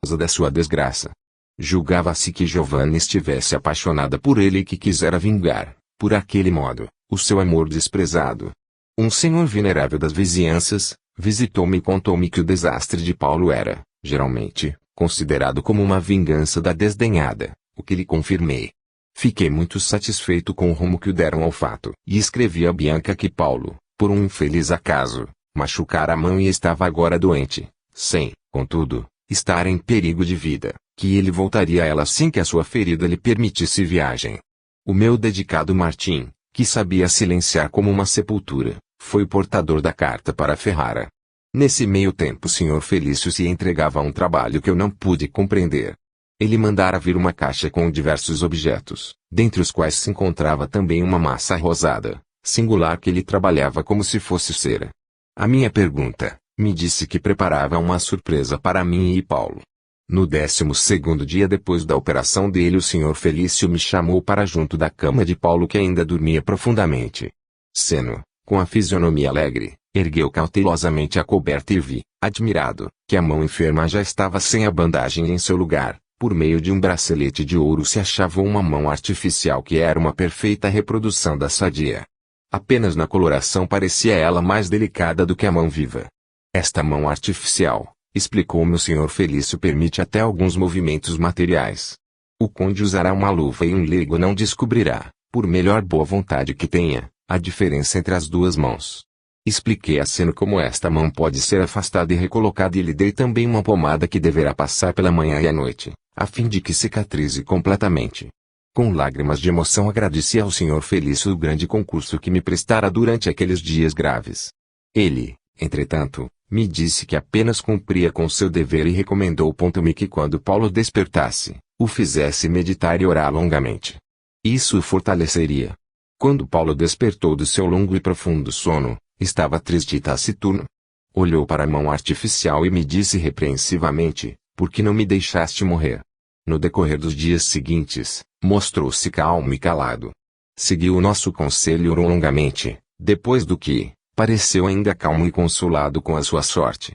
causa da sua desgraça. Julgava-se que Giovanna estivesse apaixonada por ele e que quisera vingar, por aquele modo, o seu amor desprezado. Um senhor venerável das vizinhanças, visitou-me e contou-me que o desastre de Paulo era, geralmente, considerado como uma vingança da desdenhada, o que lhe confirmei. Fiquei muito satisfeito com o rumo que o deram ao fato. E escrevi a Bianca que Paulo, por um infeliz acaso, machucara a mão e estava agora doente, sem, contudo, estar em perigo de vida, que ele voltaria a ela assim que a sua ferida lhe permitisse viagem. O meu dedicado Martim, que sabia silenciar como uma sepultura, foi o portador da carta para Ferrara. Nesse meio tempo o Sr. Felício se entregava a um trabalho que eu não pude compreender. Ele mandara vir uma caixa com diversos objetos, dentre os quais se encontrava também uma massa rosada, singular que ele trabalhava como se fosse cera. A minha pergunta, me disse que preparava uma surpresa para mim e Paulo. No 12º dia depois da operação dele o Sr. Felício me chamou para junto da cama de Paulo que ainda dormia profundamente. Seno, com a fisionomia alegre, ergueu cautelosamente a coberta e vi, admirado, que a mão enferma já estava sem a bandagem em seu lugar. Por meio de um bracelete de ouro se achava uma mão artificial que era uma perfeita reprodução da sadia. Apenas na coloração parecia ela mais delicada do que a mão viva. Esta mão artificial, explicou-me o Sr. Felício, permite até alguns movimentos materiais. O conde usará uma luva e um leigo não descobrirá, por melhor boa vontade que tenha, a diferença entre as duas mãos. Expliquei a Seno como esta mão pode ser afastada e recolocada e lhe dei também uma pomada que deverá passar pela manhã e à noite, a fim de que cicatrize completamente. Com lágrimas de emoção agradeci ao Sr. Felício o grande concurso que me prestara durante aqueles dias graves. Ele, entretanto, me disse que apenas cumpria com seu dever e recomendou-me que quando Paulo despertasse, o fizesse meditar e orar longamente. Isso o fortaleceria. Quando Paulo despertou do seu longo e profundo sono, estava triste e taciturno. Olhou para a mão artificial e me disse repreensivamente, por que não me deixaste morrer? No decorrer dos dias seguintes, mostrou-se calmo e calado. Seguiu o nosso conselho e orou longamente, depois do que, pareceu ainda calmo e consolado com a sua sorte.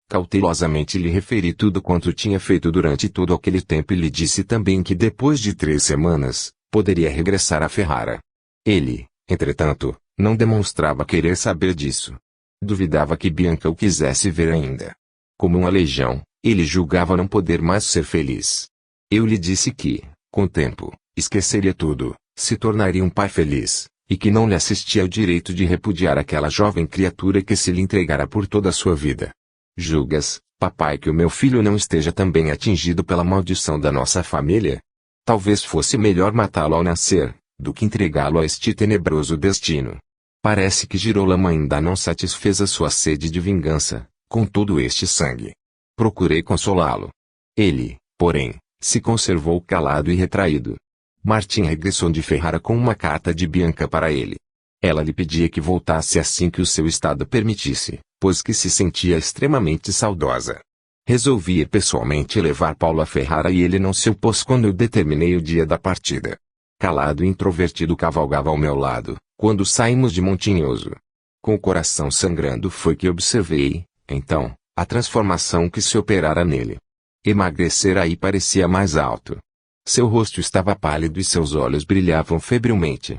Cautelosamente lhe referi tudo quanto tinha feito durante todo aquele tempo e lhe disse também que depois de 3 semanas, poderia regressar a Ferrara. Ele, entretanto, não demonstrava querer saber disso. Duvidava que Bianca o quisesse ver ainda. Como uma legião, ele julgava não poder mais ser feliz. Eu lhe disse que, com o tempo, esqueceria tudo, se tornaria um pai feliz, e que não lhe assistia o direito de repudiar aquela jovem criatura que se lhe entregara por toda a sua vida. Julgas, papai, que o meu filho não esteja também atingido pela maldição da nossa família? Talvez fosse melhor matá-lo ao nascer, do que entregá-lo a este tenebroso destino. Parece que Girolamo ainda não satisfez a sua sede de vingança, com todo este sangue. Procurei consolá-lo. Ele, porém, se conservou calado e retraído. Martim regressou de Ferrara com uma carta de Bianca para ele. Ela lhe pedia que voltasse assim que o seu estado permitisse, pois que se sentia extremamente saudosa. Resolvi ir pessoalmente levar Paulo a Ferrara e ele não se opôs quando eu determinei o dia da partida. Calado e introvertido cavalgava ao meu lado, quando saímos de Montinhoso. Com o coração sangrando foi que observei, então, a transformação que se operara nele. Emagrecera e parecia mais alto. Seu rosto estava pálido e seus olhos brilhavam febrilmente.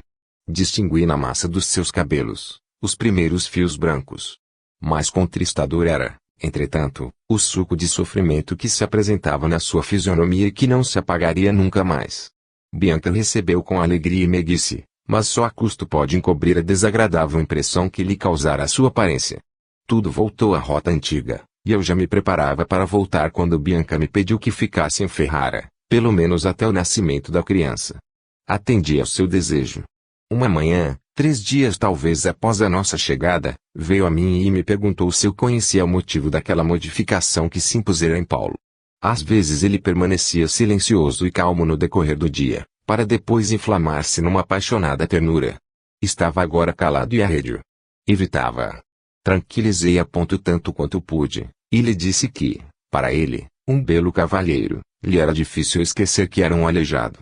Distingui na massa dos seus cabelos, os primeiros fios brancos. Mais contristador era, entretanto, o suco de sofrimento que se apresentava na sua fisionomia e que não se apagaria nunca mais. Bianca recebeu com alegria e me disse, mas só a custo pode encobrir a desagradável impressão que lhe causara a sua aparência. Tudo voltou à rota antiga, e eu já me preparava para voltar quando Bianca me pediu que ficasse em Ferrara, pelo menos até o nascimento da criança. Atendi ao seu desejo. Uma manhã, 3 dias talvez após a nossa chegada, veio a mim e me perguntou se eu conhecia o motivo daquela modificação que se impusera em Paulo. Às vezes ele permanecia silencioso e calmo no decorrer do dia, para depois inflamar-se numa apaixonada ternura. Estava agora calado e arredio. Evitava. Tranquilizei a ponto tanto quanto pude, e lhe disse que, para ele, um belo cavalheiro, lhe era difícil esquecer que era um aleijado.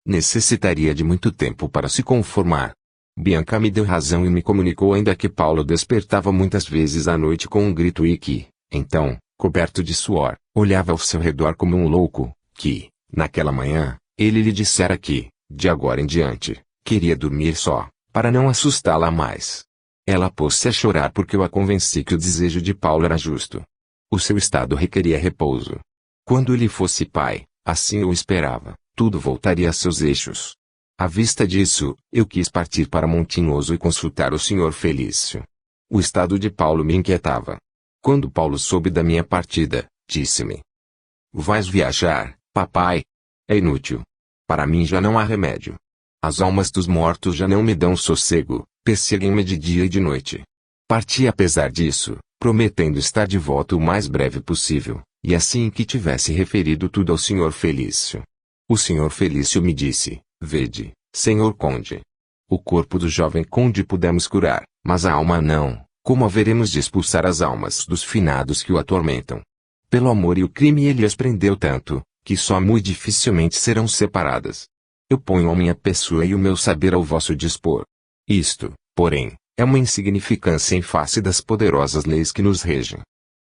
Necessitaria de muito tempo para se conformar. Bianca me deu razão e me comunicou ainda que Paulo despertava muitas vezes à noite com um grito e que, então, coberto de suor, olhava ao seu redor como um louco, que, naquela manhã, ele lhe dissera que, de agora em diante, queria dormir só, para não assustá-la mais. Ela pôs-se a chorar porque eu a convenci que o desejo de Paulo era justo. O seu estado requeria repouso. Quando ele fosse pai, assim eu esperava, tudo voltaria a seus eixos. À vista disso, eu quis partir para Montinhoso e consultar o Sr. Felício. O estado de Paulo me inquietava. Quando Paulo soube da minha partida, disse-me: "Vais viajar, papai? É inútil. Para mim já não há remédio. As almas dos mortos já não me dão sossego, perseguem-me de dia e de noite." Parti apesar disso, prometendo estar de volta o mais breve possível, e assim que tivesse referido tudo ao Sr. Felício. O Sr. Felício me disse: "Vede, senhor conde. O corpo do jovem conde pudemos curar, mas a alma não. Como haveremos de expulsar as almas dos finados que o atormentam? Pelo amor e o crime ele as prendeu tanto, que só muito dificilmente serão separadas. Eu ponho a minha pessoa e o meu saber ao vosso dispor. Isto, porém, é uma insignificância em face das poderosas leis que nos regem."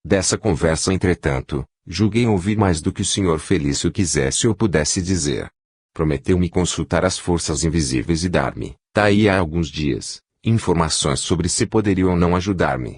Dessa conversa, entretanto, julguei ouvir mais do que o Sr. Felício quisesse ou pudesse dizer. Prometeu-me consultar as forças invisíveis e dar-me, daí a alguns dias, informações sobre se poderiam ou não ajudar-me.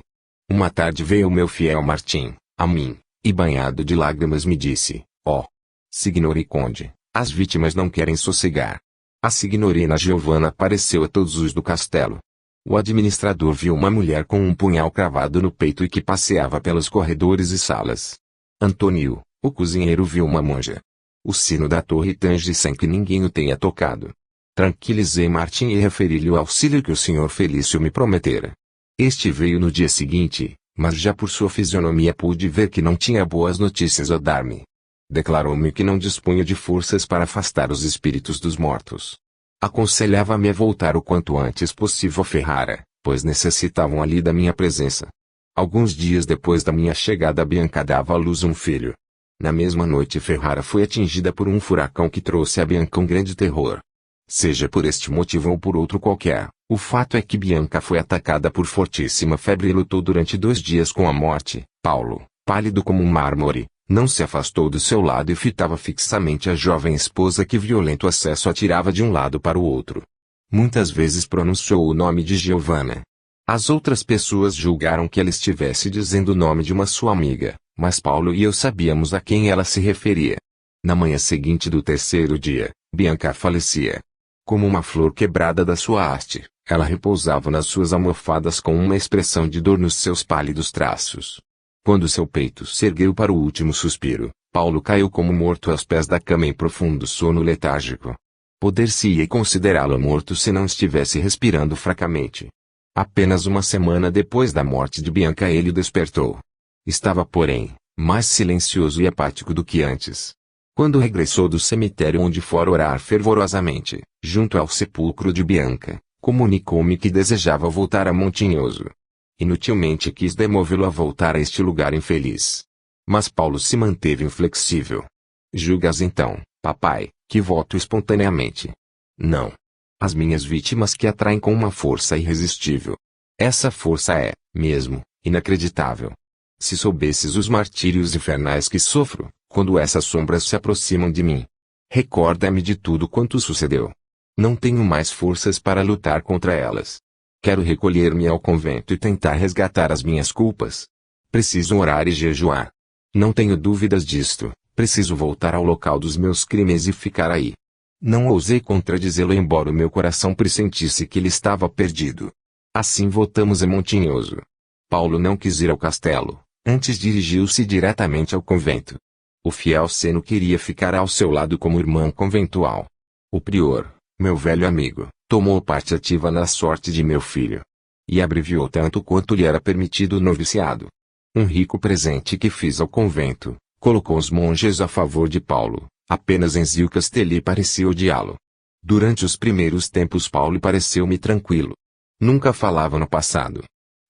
Uma tarde veio o meu fiel Martim, a mim, e banhado de lágrimas me disse: "Ó, Signore Conde, as vítimas não querem sossegar." A Signorina Giovanna apareceu a todos os do castelo. O administrador viu uma mulher com um punhal cravado no peito e que passeava pelos corredores e salas. Antônio, o cozinheiro, viu uma monja. O sino da torre tange sem que ninguém o tenha tocado. Tranquilizei Martim e referi-lhe o auxílio que o Sr. Felício me prometera. Este veio no dia seguinte, mas já por sua fisionomia pude ver que não tinha boas notícias a dar-me. Declarou-me que não dispunha de forças para afastar os espíritos dos mortos. Aconselhava-me a voltar o quanto antes possível a Ferrara, pois necessitavam ali da minha presença. Alguns dias depois da minha chegada, Bianca dava à luz um filho. Na mesma noite, Ferrara foi atingida por um furacão que trouxe a Bianca um grande terror. Seja por este motivo ou por outro qualquer, o fato é que Bianca foi atacada por fortíssima febre e lutou durante 2 dias com a morte. Paulo, pálido como um mármore, não se afastou do seu lado e fitava fixamente a jovem esposa que violento acesso atirava de um lado para o outro. Muitas vezes pronunciou o nome de Giovanna. As outras pessoas julgaram que ela estivesse dizendo o nome de uma sua amiga, mas Paulo e eu sabíamos a quem ela se referia. Na manhã seguinte do 3º dia, Bianca falecia. Como uma flor quebrada da sua haste, ela repousava nas suas almofadas com uma expressão de dor nos seus pálidos traços. Quando seu peito se ergueu para o último suspiro, Paulo caiu como morto aos pés da cama em profundo sono letárgico. Poder-se-ia considerá-lo morto se não estivesse respirando fracamente. Apenas uma semana depois da morte de Bianca ele despertou. Estava, porém, mais silencioso e apático do que antes. Quando regressou do cemitério onde fora orar fervorosamente, junto ao sepulcro de Bianca, comunicou-me que desejava voltar a Montinhoso. Inutilmente quis demovê-lo a voltar a este lugar infeliz. Mas Paulo se manteve inflexível. "Julgas então, papai, que volto espontaneamente?" "Não. As minhas vítimas que atraem com uma força irresistível. Essa força é, mesmo, inacreditável. Se soubesses os martírios infernais que sofro, quando essas sombras se aproximam de mim. Recorda-me de tudo quanto sucedeu. Não tenho mais forças para lutar contra elas. Quero recolher-me ao convento e tentar resgatar as minhas culpas. Preciso orar e jejuar. Não tenho dúvidas disto, preciso voltar ao local dos meus crimes e ficar aí." Não ousei contradizê-lo, embora o meu coração pressentisse que ele estava perdido. Assim voltamos a Montinhoso. Paulo não quis ir ao castelo, antes dirigiu-se diretamente ao convento. O fiel Seno queria ficar ao seu lado como irmã conventual. O prior, meu velho amigo, tomou parte ativa na sorte de meu filho. E abreviou tanto quanto lhe era permitido o noviciado. Um rico presente que fiz ao convento, colocou os monges a favor de Paulo. Apenas Enzio Castelli parecia odiá-lo. Durante os primeiros tempos Paulo pareceu-me tranquilo. Nunca falava no passado.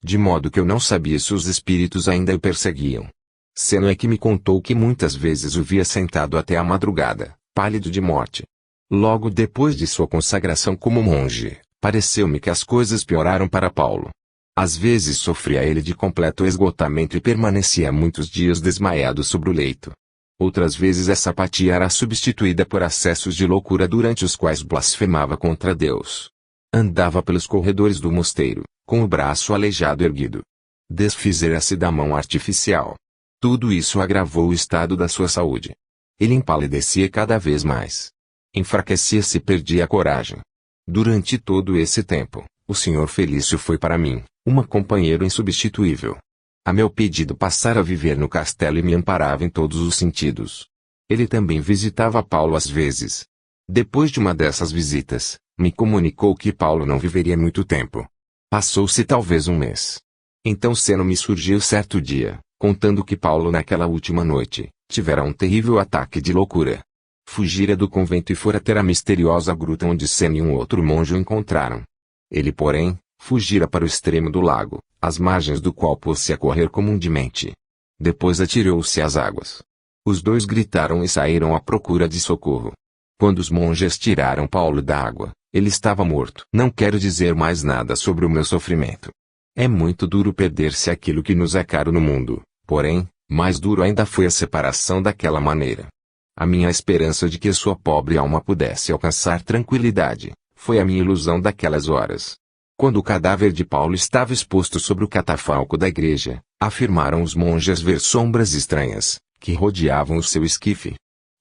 De modo que eu não sabia se os espíritos ainda o perseguiam. Seno é que me contou que muitas vezes o via sentado até a madrugada, pálido de morte. Logo depois de sua consagração como monge, pareceu-me que as coisas pioraram para Paulo. Às vezes sofria ele de completo esgotamento e permanecia muitos dias desmaiado sobre o leito. Outras vezes essa apatia era substituída por acessos de loucura durante os quais blasfemava contra Deus. Andava pelos corredores do mosteiro, com o braço aleijado erguido. Desfizera-se da mão artificial. Tudo isso agravou o estado da sua saúde. Ele empalidecia cada vez mais. Enfraquecia-se e perdia a coragem. Durante todo esse tempo, o Sr. Felício foi para mim, uma companheira insubstituível. A meu pedido passara a viver no castelo e me amparava em todos os sentidos. Ele também visitava Paulo às vezes. Depois de uma dessas visitas, me comunicou que Paulo não viveria muito tempo. Passou-se talvez um mês. Então Seno me surgiu certo dia, contando que Paulo naquela última noite, tivera um terrível ataque de loucura. Fugira do convento e fora ter a misteriosa gruta onde Seno e um outro monge o encontraram. Ele, porém, fugira para o extremo do lago, às margens do qual pôs-se a correr como um demente. Depois atirou-se às águas. Os dois gritaram e saíram à procura de socorro. Quando os monges tiraram Paulo da água, ele estava morto. Não quero dizer mais nada sobre o meu sofrimento. É muito duro perder-se aquilo que nos é caro no mundo, porém, mais duro ainda foi a separação daquela maneira. A minha esperança de que sua pobre alma pudesse alcançar tranquilidade, foi a minha ilusão daquelas horas. Quando o cadáver de Paulo estava exposto sobre o catafalco da igreja, afirmaram os monges ver sombras estranhas, que rodeavam o seu esquife.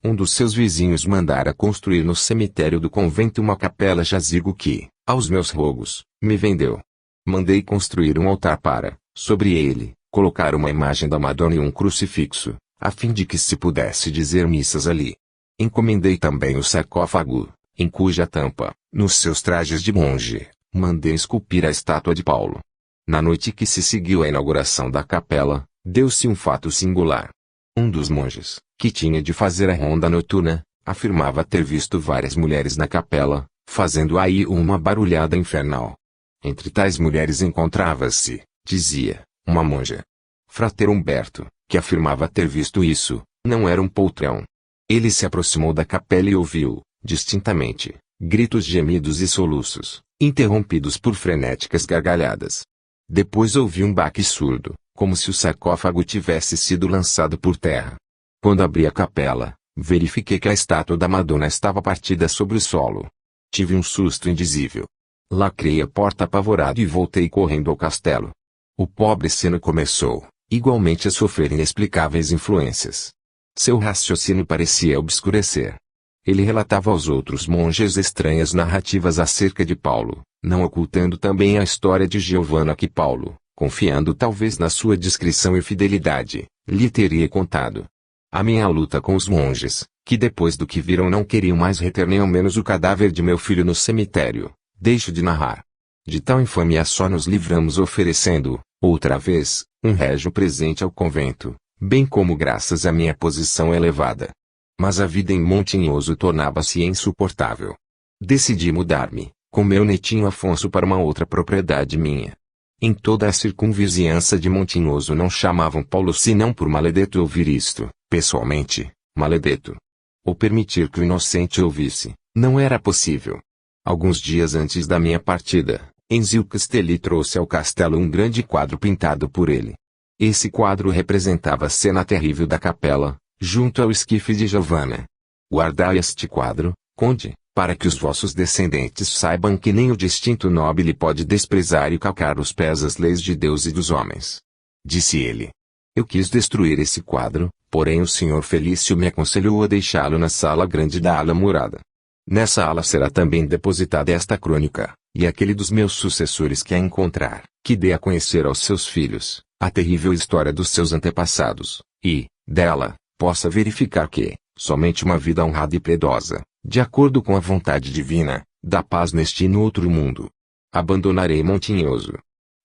Um dos seus vizinhos mandara construir no cemitério do convento uma capela jazigo que, aos meus rogos, me vendeu. Mandei construir um altar para, sobre ele, colocar uma imagem da Madonna e um crucifixo, a fim de que se pudesse dizer missas ali. Encomendei também o sarcófago, em cuja tampa, nos seus trajes de monge, mandei esculpir a estátua de Paulo. Na noite que se seguiu à inauguração da capela, deu-se um fato singular. Um dos monges, que tinha de fazer a ronda noturna, afirmava ter visto várias mulheres na capela, fazendo aí uma barulhada infernal. Entre tais mulheres encontrava-se, dizia, uma monja. Frater Humberto, que afirmava ter visto isso, não era um poltrão. Ele se aproximou da capela e ouviu, distintamente, gritos, gemidos e soluços, interrompidos por frenéticas gargalhadas. Depois ouviu um baque surdo, como se o sarcófago tivesse sido lançado por terra. Quando abri a capela, verifiquei que a estátua da Madonna estava partida sobre o solo. Tive um susto indizível. Lacrei a porta apavorado e voltei correndo ao castelo. O pobre Seno começou, igualmente, a sofrer inexplicáveis influências. Seu raciocínio parecia obscurecer. Ele relatava aos outros monges estranhas narrativas acerca de Paulo, não ocultando também a história de Giovanna que Paulo, confiando talvez na sua discrição e fidelidade, lhe teria contado. A minha luta com os monges, que depois do que viram não queriam mais reter nem ao menos o cadáver de meu filho no cemitério, deixo de narrar. De tal infâmia só nos livramos oferecendo, outra vez, um régio presente ao convento, bem como graças à minha posição elevada. Mas a vida em Montinhoso tornava-se insuportável. Decidi mudar-me, com meu netinho Afonso, para uma outra propriedade minha. Em toda a circunvizinhança de Montinhoso não chamavam Paulo senão por Maledeto. Ouvir isto, pessoalmente, Maledeto, ou permitir que o inocente ouvisse, não era possível. Alguns dias antes da minha partida, Enzio Castelli trouxe ao castelo um grande quadro pintado por ele. Esse quadro representava a cena terrível da capela, junto ao esquife de Giovanna. Guardai este quadro, conde, para que os vossos descendentes saibam que nem o distinto nobile pode desprezar e calcar os pés às leis de Deus e dos homens. Disse ele. Eu quis destruir esse quadro, porém o Sr. Felício me aconselhou a deixá-lo na sala grande da ala murada. Nessa ala será também depositada esta crônica, e aquele dos meus sucessores que a encontrar, que dê a conhecer aos seus filhos, a terrível história dos seus antepassados, e, dela, possa verificar que, somente uma vida honrada e piedosa, de acordo com a vontade divina, dá paz neste e no outro mundo. Abandonarei Montinhoso.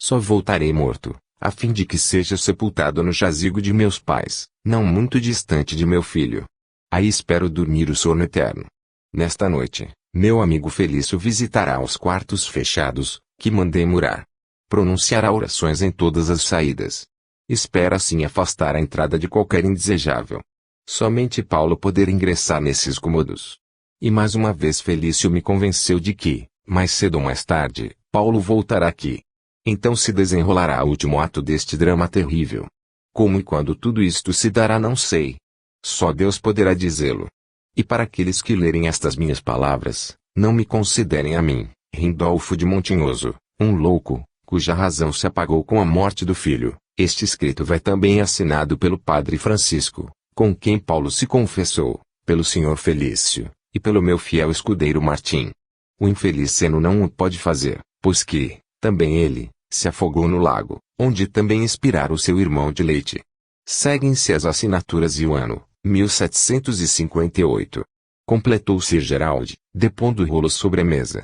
Só voltarei morto, a fim de que seja sepultado no jazigo de meus pais, não muito distante de meu filho. Aí espero dormir o sono eterno. Nesta noite, meu amigo Felício visitará os quartos fechados, que mandei murar. Pronunciará orações em todas as saídas. Espera assim afastar a entrada de qualquer indesejável. Somente Paulo poderá ingressar nesses cômodos. E mais uma vez Felício me convenceu de que, mais cedo ou mais tarde, Paulo voltará aqui. Então se desenrolará o último ato deste drama terrível. Como e quando tudo isto se dará não sei. Só Deus poderá dizê-lo. E para aqueles que lerem estas minhas palavras, não me considerem a mim, Rindolfo de Montinhoso, um louco, cuja razão se apagou com a morte do filho. Este escrito vai também assinado pelo padre Francisco, com quem Paulo se confessou, pelo senhor Felício, e pelo meu fiel escudeiro Martim. O infeliz Seno não o pode fazer, pois que, também ele, se afogou no lago, onde também expirara o seu irmão de leite. Seguem-se as assinaturas e o ano, 1758. Completou Sir Gerald, depondo o rolo sobre a mesa.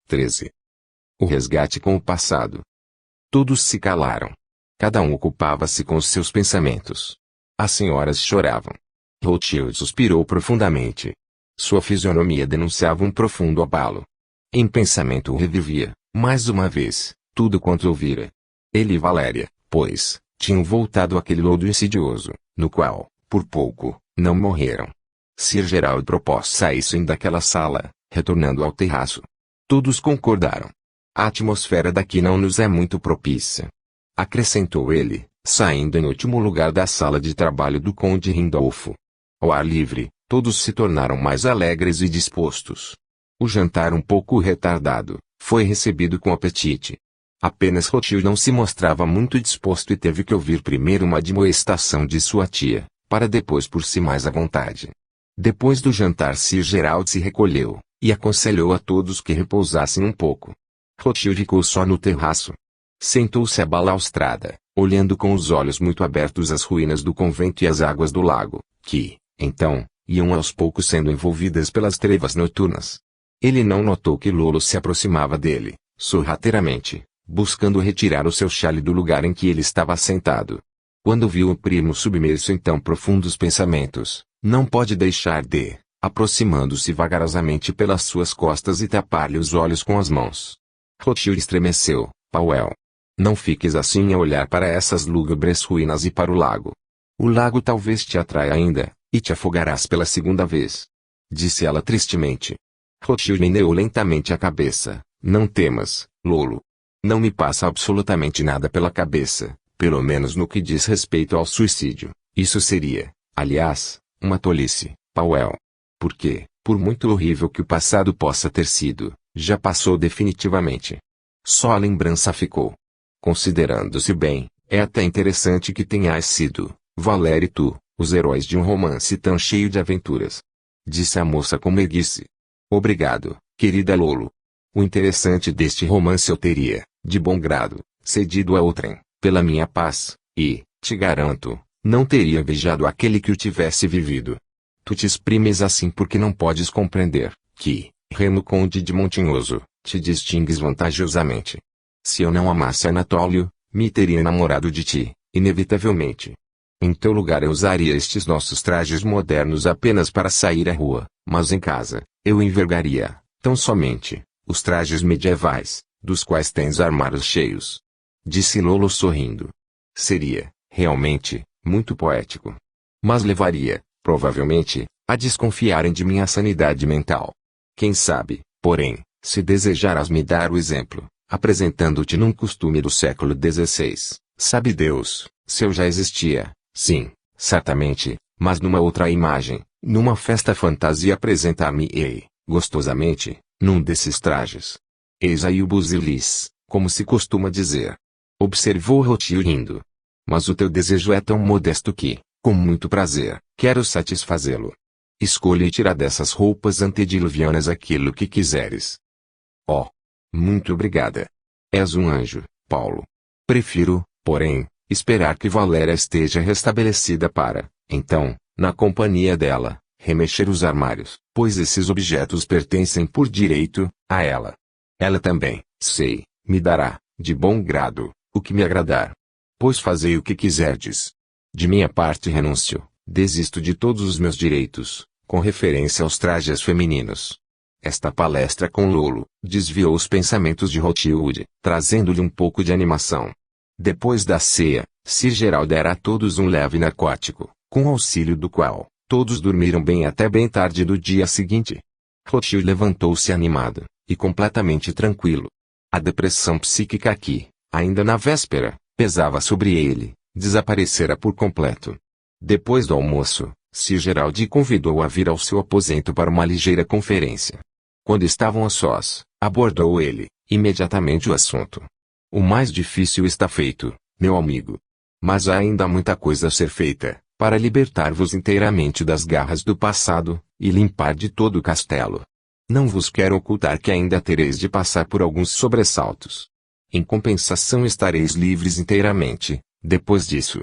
13. O resgate com o passado. Todos se calaram. Cada um ocupava-se com os seus pensamentos. As senhoras choravam. Rothschild suspirou profundamente. Sua fisionomia denunciava um profundo abalo. Em pensamento revivia, mais uma vez, tudo quanto ouvira. Ele e Valéria, pois, tinham voltado àquele lodo insidioso, no qual, por pouco, não morreram. Sir Gerald propôs saíssem daquela sala, retornando ao terraço. Todos concordaram. A atmosfera daqui não nos é muito propícia. Acrescentou ele, saindo em último lugar da sala de trabalho do conde Rindolfo. Ao ar livre, todos se tornaram mais alegres e dispostos. O jantar um pouco retardado, foi recebido com apetite. Apenas Rothschild não se mostrava muito disposto e teve que ouvir primeiro uma admoestação de sua tia, para depois pôr-se mais à vontade. Depois do jantar Sir Gerald se recolheu, e aconselhou a todos que repousassem um pouco. Rothschild ficou só no terraço. Sentou-se à balaustrada, olhando com os olhos muito abertos as ruínas do convento e as águas do lago, que, então, iam aos poucos sendo envolvidas pelas trevas noturnas. Ele não notou que Lolo se aproximava dele, sorrateiramente, buscando retirar o seu chale do lugar em que ele estava sentado. Quando viu o primo submerso em tão profundos pensamentos, não pode deixar de, aproximando-se vagarosamente pelas suas costas e tapar-lhe os olhos com as mãos. Rothschild estremeceu. Powell, não fiques assim a olhar para essas lúgubres ruínas e para o lago. O lago talvez te atraia ainda, e te afogarás pela segunda vez. Disse ela tristemente. Rothschild meneou lentamente a cabeça. Não temas, Lolo. Não me passa absolutamente nada pela cabeça, pelo menos no que diz respeito ao suicídio. Isso seria, aliás, uma tolice, Powell. Porque, por muito horrível que o passado possa ter sido, já passou definitivamente. Só a lembrança ficou. Considerando-se bem, é até interessante que tenhas sido, Valéria e tu, os heróis de um romance tão cheio de aventuras. Disse a moça com meiguice. Obrigado, querida Lolo. O interessante deste romance eu teria, de bom grado, cedido a outrem, pela minha paz, e, te garanto, não teria invejado aquele que o tivesse vivido. Tu te exprimes assim porque não podes compreender, que, Remo Conde de Montinhoso, te distingues vantajosamente. Se eu não amasse Anatólio, me teria enamorado de ti, inevitavelmente. Em teu lugar eu usaria estes nossos trajes modernos apenas para sair à rua, mas em casa, eu envergaria, tão somente, os trajes medievais, dos quais tens armários cheios. Disse Lolo sorrindo. Seria, realmente, muito poético. Mas levaria, provavelmente, a desconfiarem de minha sanidade mental. Quem sabe, porém, se desejaras me dar o exemplo, apresentando-te num costume do século XVI, sabe Deus, se eu já existia, sim, certamente, mas numa outra imagem, numa festa fantasia apresentar-me-ei, gostosamente, num desses trajes. Eis aí o busilis, como se costuma dizer. Observou Rothschild rindo. Mas o teu desejo é tão modesto que, com muito prazer, quero satisfazê-lo. Escolha e tira dessas roupas antediluvianas aquilo que quiseres. Oh! Muito obrigada. És um anjo, Paulo. Prefiro, porém, esperar que Valéria esteja restabelecida para, então, na companhia dela, remexer os armários, pois esses objetos pertencem por direito, a ela. Ela também, sei, me dará, de bom grado, o que me agradar. Pois fazei o que quiserdes. De minha parte renuncio, desisto de todos os meus direitos, com referência aos trajes femininos. Esta palestra com Lolo desviou os pensamentos de Rothschild, trazendo-lhe um pouco de animação. Depois da ceia, Sir Gerald dera a todos um leve narcótico, com auxílio do qual, todos dormiram bem até bem tarde do dia seguinte. Rothschild levantou-se animado, e completamente tranquilo. A depressão psíquica que, Ainda na véspera, pesava sobre ele, desaparecera por completo. Depois do almoço, Sir Gerald convidou-o a vir ao seu aposento para uma ligeira conferência. Quando estavam a sós, abordou ele, imediatamente o assunto. O mais difícil está feito, meu amigo. Mas há ainda muita coisa a ser feita, para libertar-vos inteiramente das garras do passado, e limpar de todo o castelo. Não vos quero ocultar que ainda tereis de passar por alguns sobressaltos. Em compensação estareis livres inteiramente, depois disso.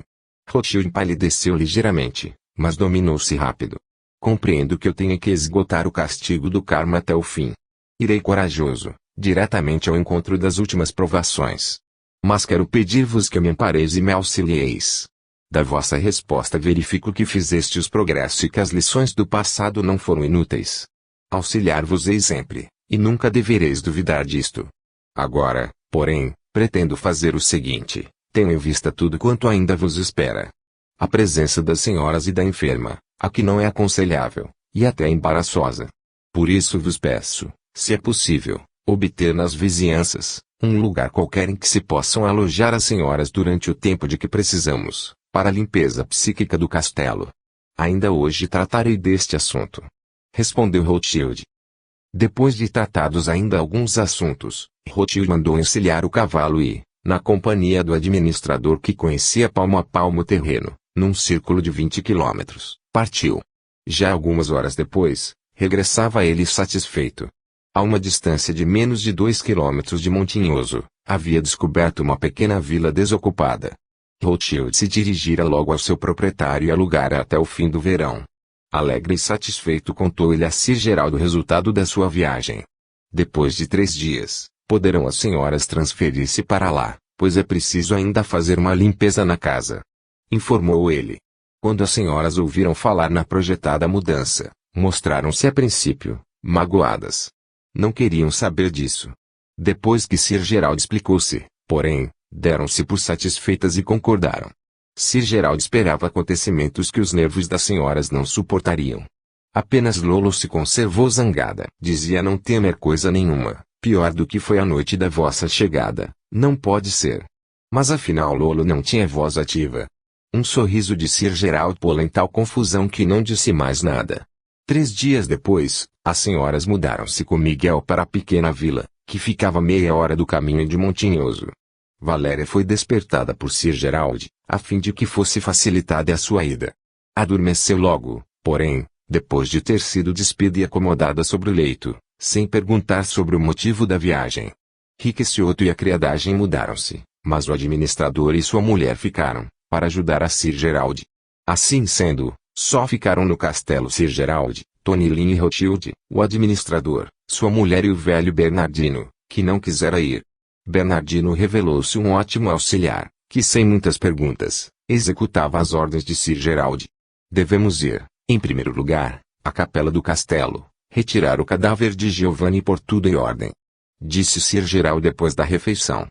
Rothschild empalideceu ligeiramente, mas dominou-se rápido. Compreendo que eu tenha que esgotar o castigo do karma até o fim. Irei corajoso, diretamente ao encontro das últimas provações. Mas quero pedir-vos que me ampareis e me auxilieis. Da vossa resposta verifico que fizestes progresso e que as lições do passado não foram inúteis. Auxiliar-vos-ei sempre, e nunca devereis duvidar disto. Agora, porém, pretendo fazer o seguinte, tenho em vista tudo quanto ainda vos espera. A presença das senhoras e da enferma, a que não é aconselhável, e até embaraçosa. Por isso vos peço, se é possível, obter nas vizinhanças, um lugar qualquer em que se possam alojar as senhoras durante o tempo de que precisamos, para a limpeza psíquica do castelo. Ainda hoje tratarei deste assunto. Respondeu Rothschild. Depois de tratados ainda alguns assuntos, Rothschild mandou encilhar o cavalo e, na companhia do administrador que conhecia palmo a palmo o terreno, num círculo de 20 quilômetros, partiu. Já algumas horas depois, regressava ele satisfeito. A uma distância de menos de 2 quilômetros de Montinhoso, havia descoberto uma pequena vila desocupada. Rothschild se dirigira logo ao seu proprietário e alugara até o fim do verão. Alegre e satisfeito contou-lhe a Sir Gerald o resultado da sua viagem. Depois de 3 dias, poderão as senhoras transferir-se para lá, pois é preciso ainda fazer uma limpeza na casa. Informou ele. Quando as senhoras ouviram falar na projetada mudança, mostraram-se a princípio, magoadas. Não queriam saber disso. Depois que Sir Gerald explicou-se, porém, deram-se por satisfeitas e concordaram. Sir Gerald esperava acontecimentos que os nervos das senhoras não suportariam. Apenas Lolo se conservou zangada. Dizia não temer coisa nenhuma, pior do que foi a noite da vossa chegada, não pode ser. Mas afinal Lolo não tinha voz ativa. Um sorriso de Sir Gerald pô-la em tal confusão que não disse mais nada. 3 dias depois, as senhoras mudaram-se com Miguel para a pequena vila, que ficava meia hora do caminho de Montinhoso. Valéria foi despertada por Sir Gerald, a fim de que fosse facilitada a sua ida. Adormeceu logo, porém, depois de ter sido despida e acomodada sobre o leito, sem perguntar sobre o motivo da viagem. Riquecioto e a criadagem mudaram-se, mas o administrador e sua mulher ficaram, para ajudar a Sir Gerald. Assim sendo, só ficaram no castelo Sir Gerald, Tonilin e Rothschild, o administrador, sua mulher e o velho Bernardino, que não quisera ir. Bernardino revelou-se um ótimo auxiliar, que sem muitas perguntas, executava as ordens de Sir Gerald. Devemos ir, em primeiro lugar, à capela do castelo, retirar o cadáver de Giovanni e pôr tudo em ordem. Disse Sir Gerald depois da refeição.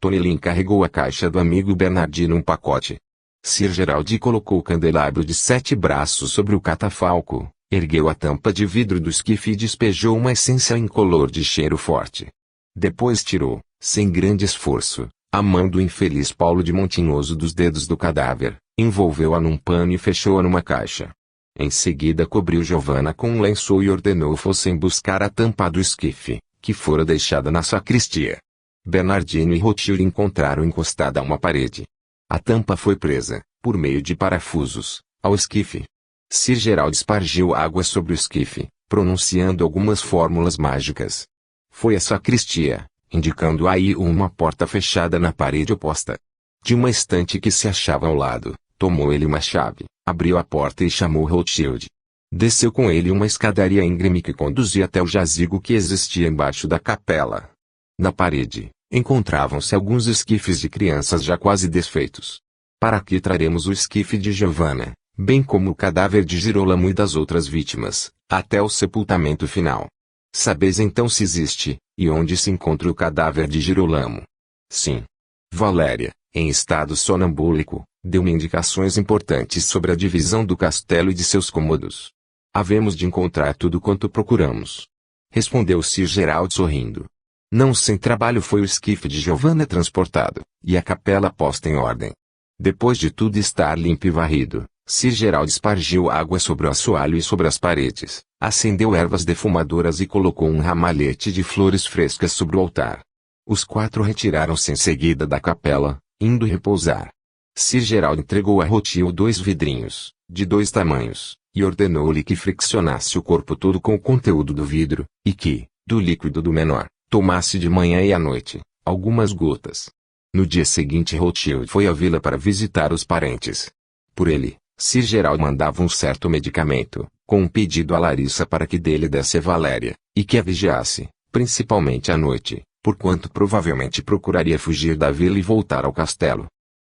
Tonilin carregou a caixa do amigo Bernardino um pacote. Sir Gerald colocou o candelabro de 7 braços sobre o catafalco, ergueu a tampa de vidro do esquife e despejou uma essência incolor de cheiro forte. Depois tirou, sem grande esforço, a mão do infeliz Paulo de Montinhoso dos dedos do cadáver, envolveu-a num pano e fechou-a numa caixa. Em seguida cobriu Giovanna com um lençol e ordenou fossem buscar a tampa do esquife, que fora deixada na sacristia. Bernardino e Rothschild encontraram encostada a uma parede. A tampa foi presa, por meio de parafusos, ao esquife. Sir Gerald espargiu água sobre o esquife, pronunciando algumas fórmulas mágicas. Foi à sacristia, indicando aí uma porta fechada na parede oposta. De uma estante que se achava ao lado, tomou ele uma chave, abriu a porta e chamou Rothschild. Desceu com ele uma escadaria íngreme que conduzia até o jazigo que existia embaixo da capela. Na parede, encontravam-se alguns esquifes de crianças já quase desfeitos. Para aqui traremos o esquife de Giovanna, bem como o cadáver de Girolamo e das outras vítimas, até o sepultamento final. Sabeis então se existe, e onde se encontra o cadáver de Girolamo? Sim. Valéria, em estado sonambúlico, deu-me indicações importantes sobre a divisão do castelo e de seus cômodos. Havemos de encontrar tudo quanto procuramos. Respondeu Sir Gerald sorrindo. Não sem trabalho foi o esquife de Giovanna transportado, e a capela posta em ordem. Depois de tudo estar limpo e varrido, Sir Gerald espargiu água sobre o assoalho e sobre as paredes, acendeu ervas defumadoras e colocou um ramalhete de flores frescas sobre o altar. Os 4 retiraram-se em seguida da capela, indo repousar. Sir Gerald entregou a Rothil 2 vidrinhos, de 2 tamanhos, e ordenou-lhe que friccionasse o corpo todo com o conteúdo do vidro, e que, do líquido do menor, tomasse de manhã e à noite, algumas gotas. No dia seguinte Rothschild foi à vila para visitar os parentes. Por ele, Sir Gerald mandava um certo medicamento, com um pedido a Larissa para que dele desse a Valéria, e que a vigiasse, principalmente à noite, porquanto provavelmente procuraria fugir da vila e voltar ao castelo.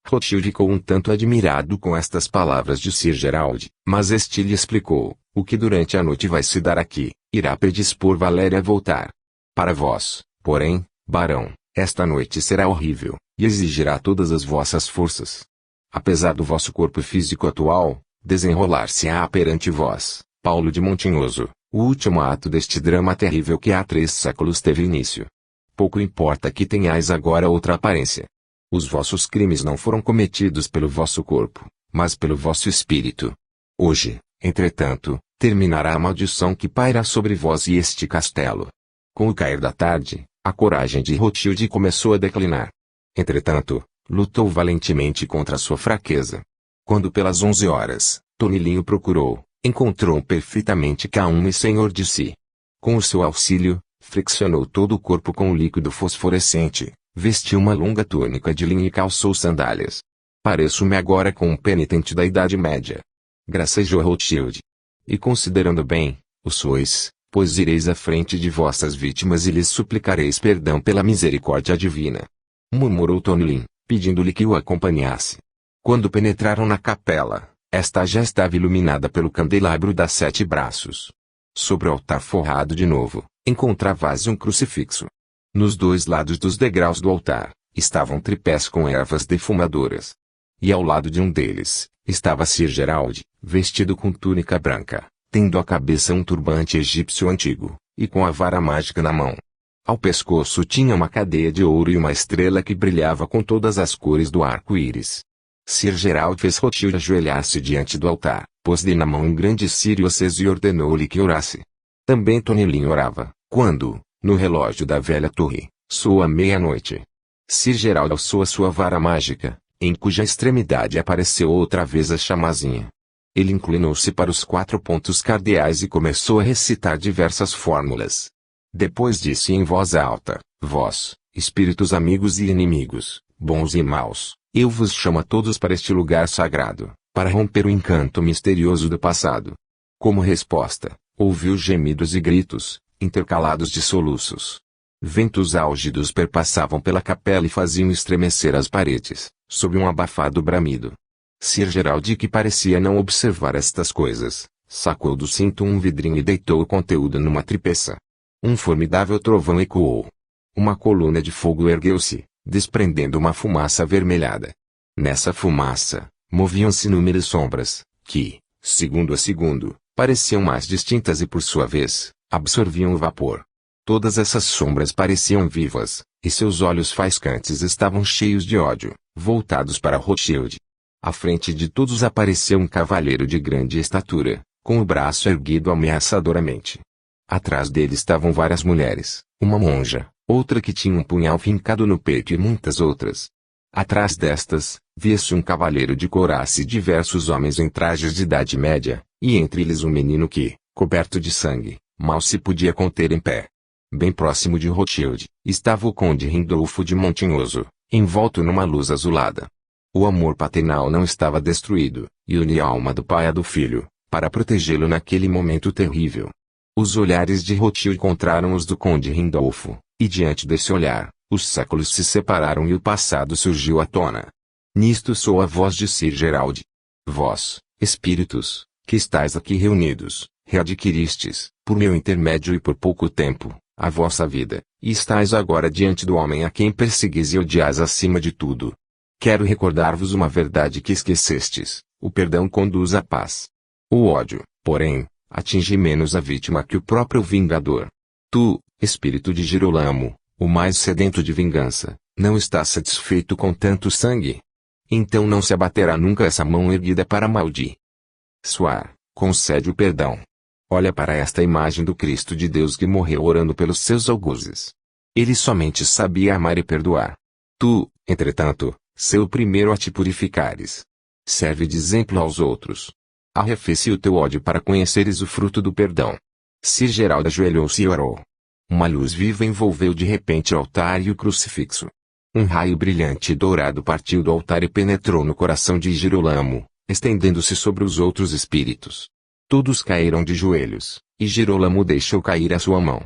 Rothschild ficou um tanto admirado com estas palavras de Sir Gerald, mas este lhe explicou: o que durante a noite vai se dar aqui, irá predispor Valéria a voltar. Para vós, porém, barão, esta noite será horrível, e exigirá todas as vossas forças. Apesar do vosso corpo físico atual, desenrolar-se-á perante vós, Paulo de Montinhoso, o último ato deste drama terrível que há 3 séculos teve início. Pouco importa que tenhais agora outra aparência. Os vossos crimes não foram cometidos pelo vosso corpo, mas pelo vosso espírito. Hoje, entretanto, terminará a maldição que paira sobre vós e este castelo. Com o cair da tarde, a coragem de Rothschild começou a declinar. Entretanto, lutou valentemente contra sua fraqueza. Quando pelas 11 horas, Tonilinho procurou, encontrou perfeitamente calmo e senhor de si. Com o seu auxílio, friccionou todo o corpo com um líquido fosforescente, vestiu uma longa túnica de linho e calçou sandálias. Pareço-me agora com um penitente da Idade Média. Gracejou Rothschild. E considerando bem, o sois, pois ireis à frente de vossas vítimas e lhes suplicareis perdão pela misericórdia divina. Murmurou Tonilin, pedindo-lhe que o acompanhasse. Quando penetraram na capela, esta já estava iluminada pelo candelabro das 7 braços. Sobre o altar forrado de novo, encontrava-se um crucifixo. Nos 2 lados dos degraus do altar, estavam tripés com ervas defumadoras. E ao lado de um deles, estava Sir Gerald, vestido com túnica branca, tendo à cabeça um turbante egípcio antigo, e com a vara mágica na mão. Ao pescoço tinha uma cadeia de ouro e uma estrela que brilhava com todas as cores do arco-íris. Sir Gerald fez Rothschild ajoelhar-se diante do altar, pôs-lhe na mão um grande círio aceso e ordenou-lhe que orasse. Também Tonilin orava, quando, no relógio da velha torre, soou a meia-noite. Sir Gerald alçou a sua vara mágica, em cuja extremidade apareceu outra vez a chamazinha. Ele inclinou-se para os 4 pontos cardeais e começou a recitar diversas fórmulas. Depois disse em voz alta: vós, espíritos amigos e inimigos, bons e maus, eu vos chamo a todos para este lugar sagrado, para romper o encanto misterioso do passado. Como resposta, ouviu gemidos e gritos, intercalados de soluços. Ventos álgidos perpassavam pela capela e faziam estremecer as paredes, sob um abafado bramido. Sir Gerald, que parecia não observar estas coisas, sacou do cinto um vidrinho e deitou o conteúdo numa tripeça. Um formidável trovão ecoou. Uma coluna de fogo ergueu-se, desprendendo uma fumaça avermelhada. Nessa fumaça, moviam-se inúmeras sombras, que, segundo a segundo, pareciam mais distintas e por sua vez, absorviam o vapor. Todas essas sombras pareciam vivas, e seus olhos faiscantes estavam cheios de ódio, voltados para Rothschild. À frente de todos apareceu um cavalheiro de grande estatura, com o braço erguido ameaçadoramente. Atrás dele estavam várias mulheres, uma monja, outra que tinha um punhal fincado no peito e muitas outras. Atrás destas, via-se um cavalheiro de couraça e diversos homens em trajes de idade média, e entre eles um menino que, coberto de sangue, mal se podia conter em pé. Bem próximo de Rothschild, estava o conde Rindolfo de Montinhoso, envolto numa luz azulada. O amor paternal não estava destruído, e unia a alma do pai à do filho, para protegê-lo naquele momento terrível. Os olhares de Rothschild encontraram os do conde Rindolfo, e diante desse olhar, os séculos se separaram e o passado surgiu à tona. Nisto soou a voz de Sir Gerald. Vós, espíritos, que estáis aqui reunidos, readquiristes, por meu intermédio e por pouco tempo, a vossa vida, e estáis agora diante do homem a quem perseguis e odiais acima de tudo. Quero recordar-vos uma verdade que esquecestes: o perdão conduz à paz. O ódio, porém, atinge menos a vítima que o próprio vingador. Tu, espírito de Girolamo, O mais sedento de vingança, não está satisfeito com tanto sangue? Então não se abaterá nunca essa mão erguida para amaldiçoar. Concede o perdão. Olha para esta imagem do Cristo de Deus que morreu orando pelos seus algozes. Ele somente sabia amar e perdoar. Tu, entretanto, sê o primeiro a te purificares. Serve de exemplo aos outros. Arrefece o teu ódio para conheceres o fruto do perdão. Sir Gerald ajoelhou-se e orou. Uma luz viva envolveu de repente o altar e o crucifixo. Um raio brilhante e dourado partiu do altar e penetrou no coração de Girolamo, estendendo-se sobre os outros espíritos. Todos caíram de joelhos, e Girolamo deixou cair a sua mão.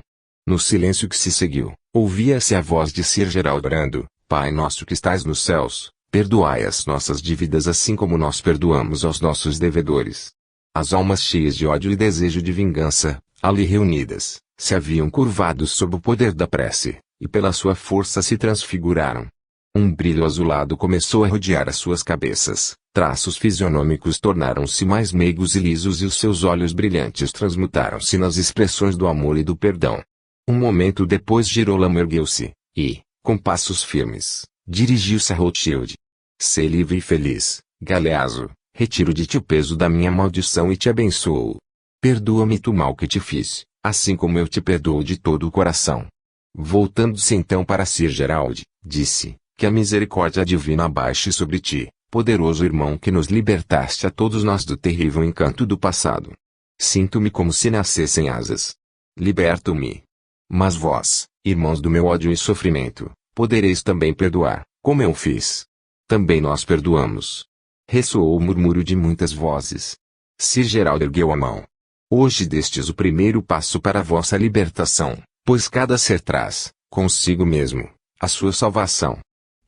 No silêncio que se seguiu, ouvia-se a voz de Sir Gerald orando: Pai nosso que estais nos céus, perdoai as nossas dívidas assim como nós perdoamos aos nossos devedores. As almas cheias de ódio e desejo de vingança, ali reunidas, se haviam curvado sob o poder da prece, e pela sua força se transfiguraram. Um brilho azulado começou a rodear as suas cabeças, traços fisionômicos tornaram-se mais meigos e lisos e os seus olhos brilhantes transmutaram-se nas expressões do amor e do perdão. Um momento depois Girolamo ergueu-se, e, com passos firmes, dirigiu-se a Rothschild. Sê livre e feliz, Galeazzo, retiro de ti o peso da minha maldição e te abençoo. Perdoa-me do mal que te fiz, assim como eu te perdoo de todo o coração. Voltando-se então para Sir Gerald, disse: que a misericórdia divina baixe sobre ti, poderoso irmão que nos libertaste a todos nós do terrível encanto do passado. Sinto-me como se nascessem asas. Liberto-me. Mas vós, irmãos do meu ódio e sofrimento, podereis também perdoar, como eu fiz. Também nós perdoamos. Ressoou o murmúrio de muitas vozes. Sir Gerald ergueu a mão. Hoje destes o primeiro passo para a vossa libertação, pois cada ser traz, consigo mesmo, a sua salvação.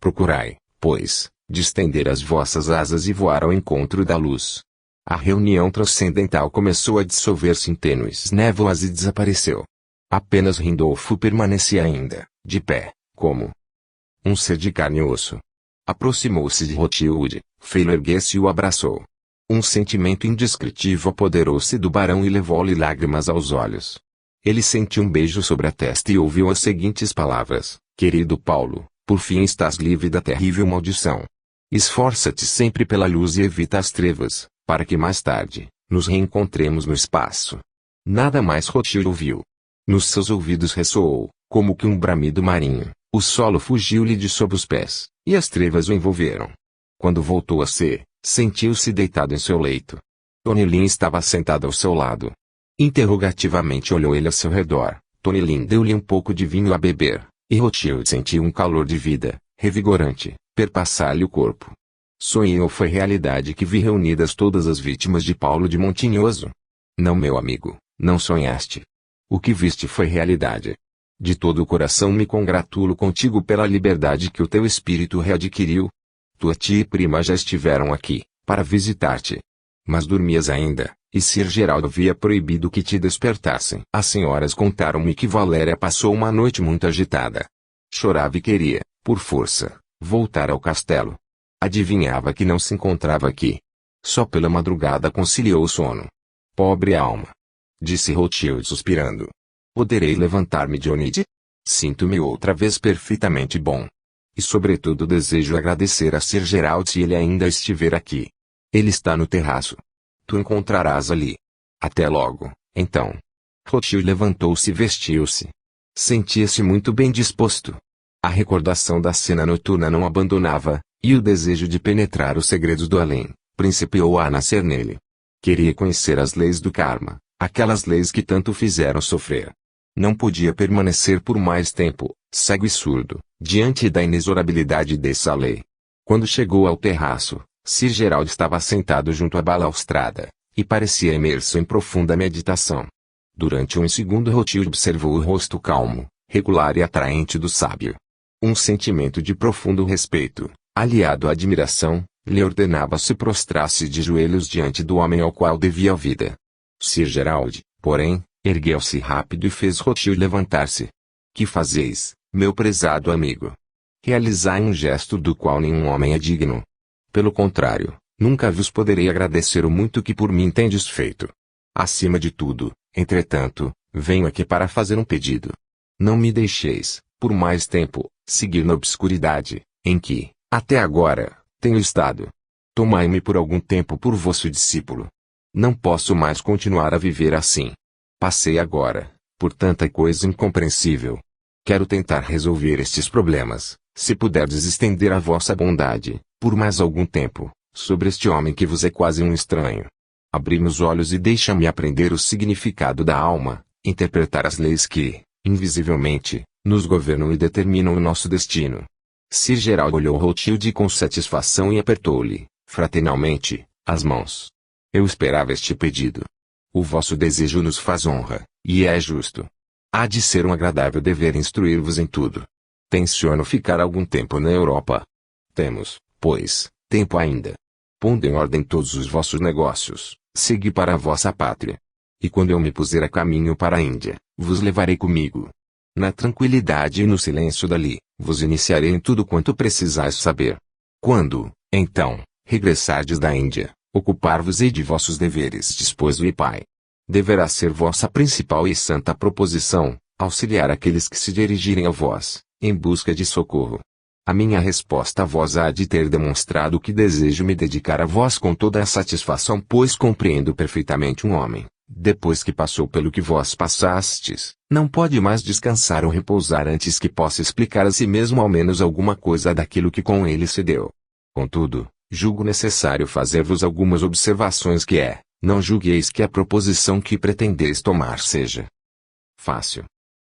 Procurai, pois, de estender as vossas asas e voar ao encontro da luz. A reunião transcendental começou a dissolver-se em tênues névoas e desapareceu. Apenas Rindolfo permanecia ainda, de pé, como um ser de carne e osso. Aproximou-se de Rothschild, fê-lo erguer-se e o abraçou. Um sentimento indescritível apoderou-se do barão e levou-lhe lágrimas aos olhos. Ele sentiu um beijo sobre a testa e ouviu as seguintes palavras: Querido Paulo, por fim estás livre da terrível maldição. Esforça-te sempre pela luz e evita as trevas, para que mais tarde, nos reencontremos no espaço. Nada mais Rothschild ouviu. Nos seus ouvidos ressoou, como que um bramido marinho, o solo fugiu-lhe de sob os pés, e as trevas o envolveram. Quando voltou a ser, sentiu-se deitado em seu leito. Tonilin estava sentado ao seu lado. Interrogativamente olhou ele ao seu redor. Tonilin deu-lhe um pouco de vinho a beber, e Rothschild sentiu um calor de vida, revigorante, perpassar-lhe o corpo. Sonhei ou foi realidade que vi reunidas todas as vítimas de Paulo de Montinhoso? Não, meu amigo, não sonhaste. O que viste foi realidade. De todo o coração me congratulo contigo pela liberdade que o teu espírito readquiriu. Tua tia e prima já estiveram aqui, para visitar-te. Mas dormias ainda, e Sir Gerald havia proibido que te despertassem. As senhoras contaram-me que Valéria passou uma noite muito agitada. Chorava e queria, por força, voltar ao castelo. Adivinhava que não se encontrava aqui. Só pela madrugada conciliou o sono. Pobre alma! Disse Rothschild suspirando. Poderei levantar-me, Dionide? Sinto-me outra vez perfeitamente bom. E sobretudo desejo agradecer a Sir Gerald se ele ainda estiver aqui. Ele está no terraço. Tu encontrarás ali. Até logo, então. Rothschild levantou-se e vestiu-se. Sentia-se muito bem disposto. A recordação da cena noturna não abandonava, e o desejo de penetrar os segredos do além, principiou a nascer nele. Queria conhecer as leis do karma, aquelas leis que tanto fizeram sofrer. Não podia permanecer por mais tempo, cego e surdo, diante da inexorabilidade dessa lei. Quando chegou ao terraço, Sir Gerald estava sentado junto à balaustrada, e parecia imerso em profunda meditação. Durante um segundo Rothschild observou o rosto calmo, regular e atraente do sábio. Um sentimento de profundo respeito, aliado à admiração, lhe ordenava se prostrasse de joelhos diante do homem ao qual devia a vida. Sir Gerald, porém, ergueu-se rápido e fez Rothschild levantar-se. Que fazeis, meu prezado amigo? Realizai um gesto do qual nenhum homem é digno. Pelo contrário, nunca vos poderei agradecer o muito que por mim tendes feito. Acima de tudo, entretanto, venho aqui para fazer um pedido. Não me deixeis, por mais tempo, seguir na obscuridade, em que, até agora, tenho estado. Tomai-me por algum tempo por vosso discípulo. Não posso mais continuar a viver assim. Passei agora, por tanta coisa incompreensível. Quero tentar resolver estes problemas, se puderdes estender a vossa bondade, por mais algum tempo, sobre este homem que vos é quase um estranho. Abri-me os olhos e deixa-me aprender o significado da alma, interpretar as leis que, invisivelmente, nos governam e determinam o nosso destino. Sir Gerald olhou Rothschild com satisfação e apertou-lhe, fraternalmente, as mãos. Eu esperava este pedido. O vosso desejo nos faz honra, e é justo. Há de ser um agradável dever instruir-vos em tudo. Tenciono ficar algum tempo na Europa. Temos, pois, tempo ainda. Pondo em ordem todos os vossos negócios, segui para a vossa pátria. E quando eu me puser a caminho para a Índia, vos levarei comigo. Na tranquilidade e no silêncio dali, vos iniciarei em tudo quanto precisais saber. Quando, então, regressardes da Índia, ocupar-vos-ei de vossos deveres de esposo e pai. Deverá ser vossa principal e santa proposição, auxiliar aqueles que se dirigirem a vós, em busca de socorro. A minha resposta a vós há de ter demonstrado que desejo me dedicar a vós com toda a satisfação, pois compreendo perfeitamente um homem, depois que passou pelo que vós passastes, não pode mais descansar ou repousar antes que possa explicar a si mesmo ao menos alguma coisa daquilo que com ele se deu. Contudo, julgo necessário fazer-vos algumas observações que não julgueis que a proposição que pretendeis tomar seja fácil.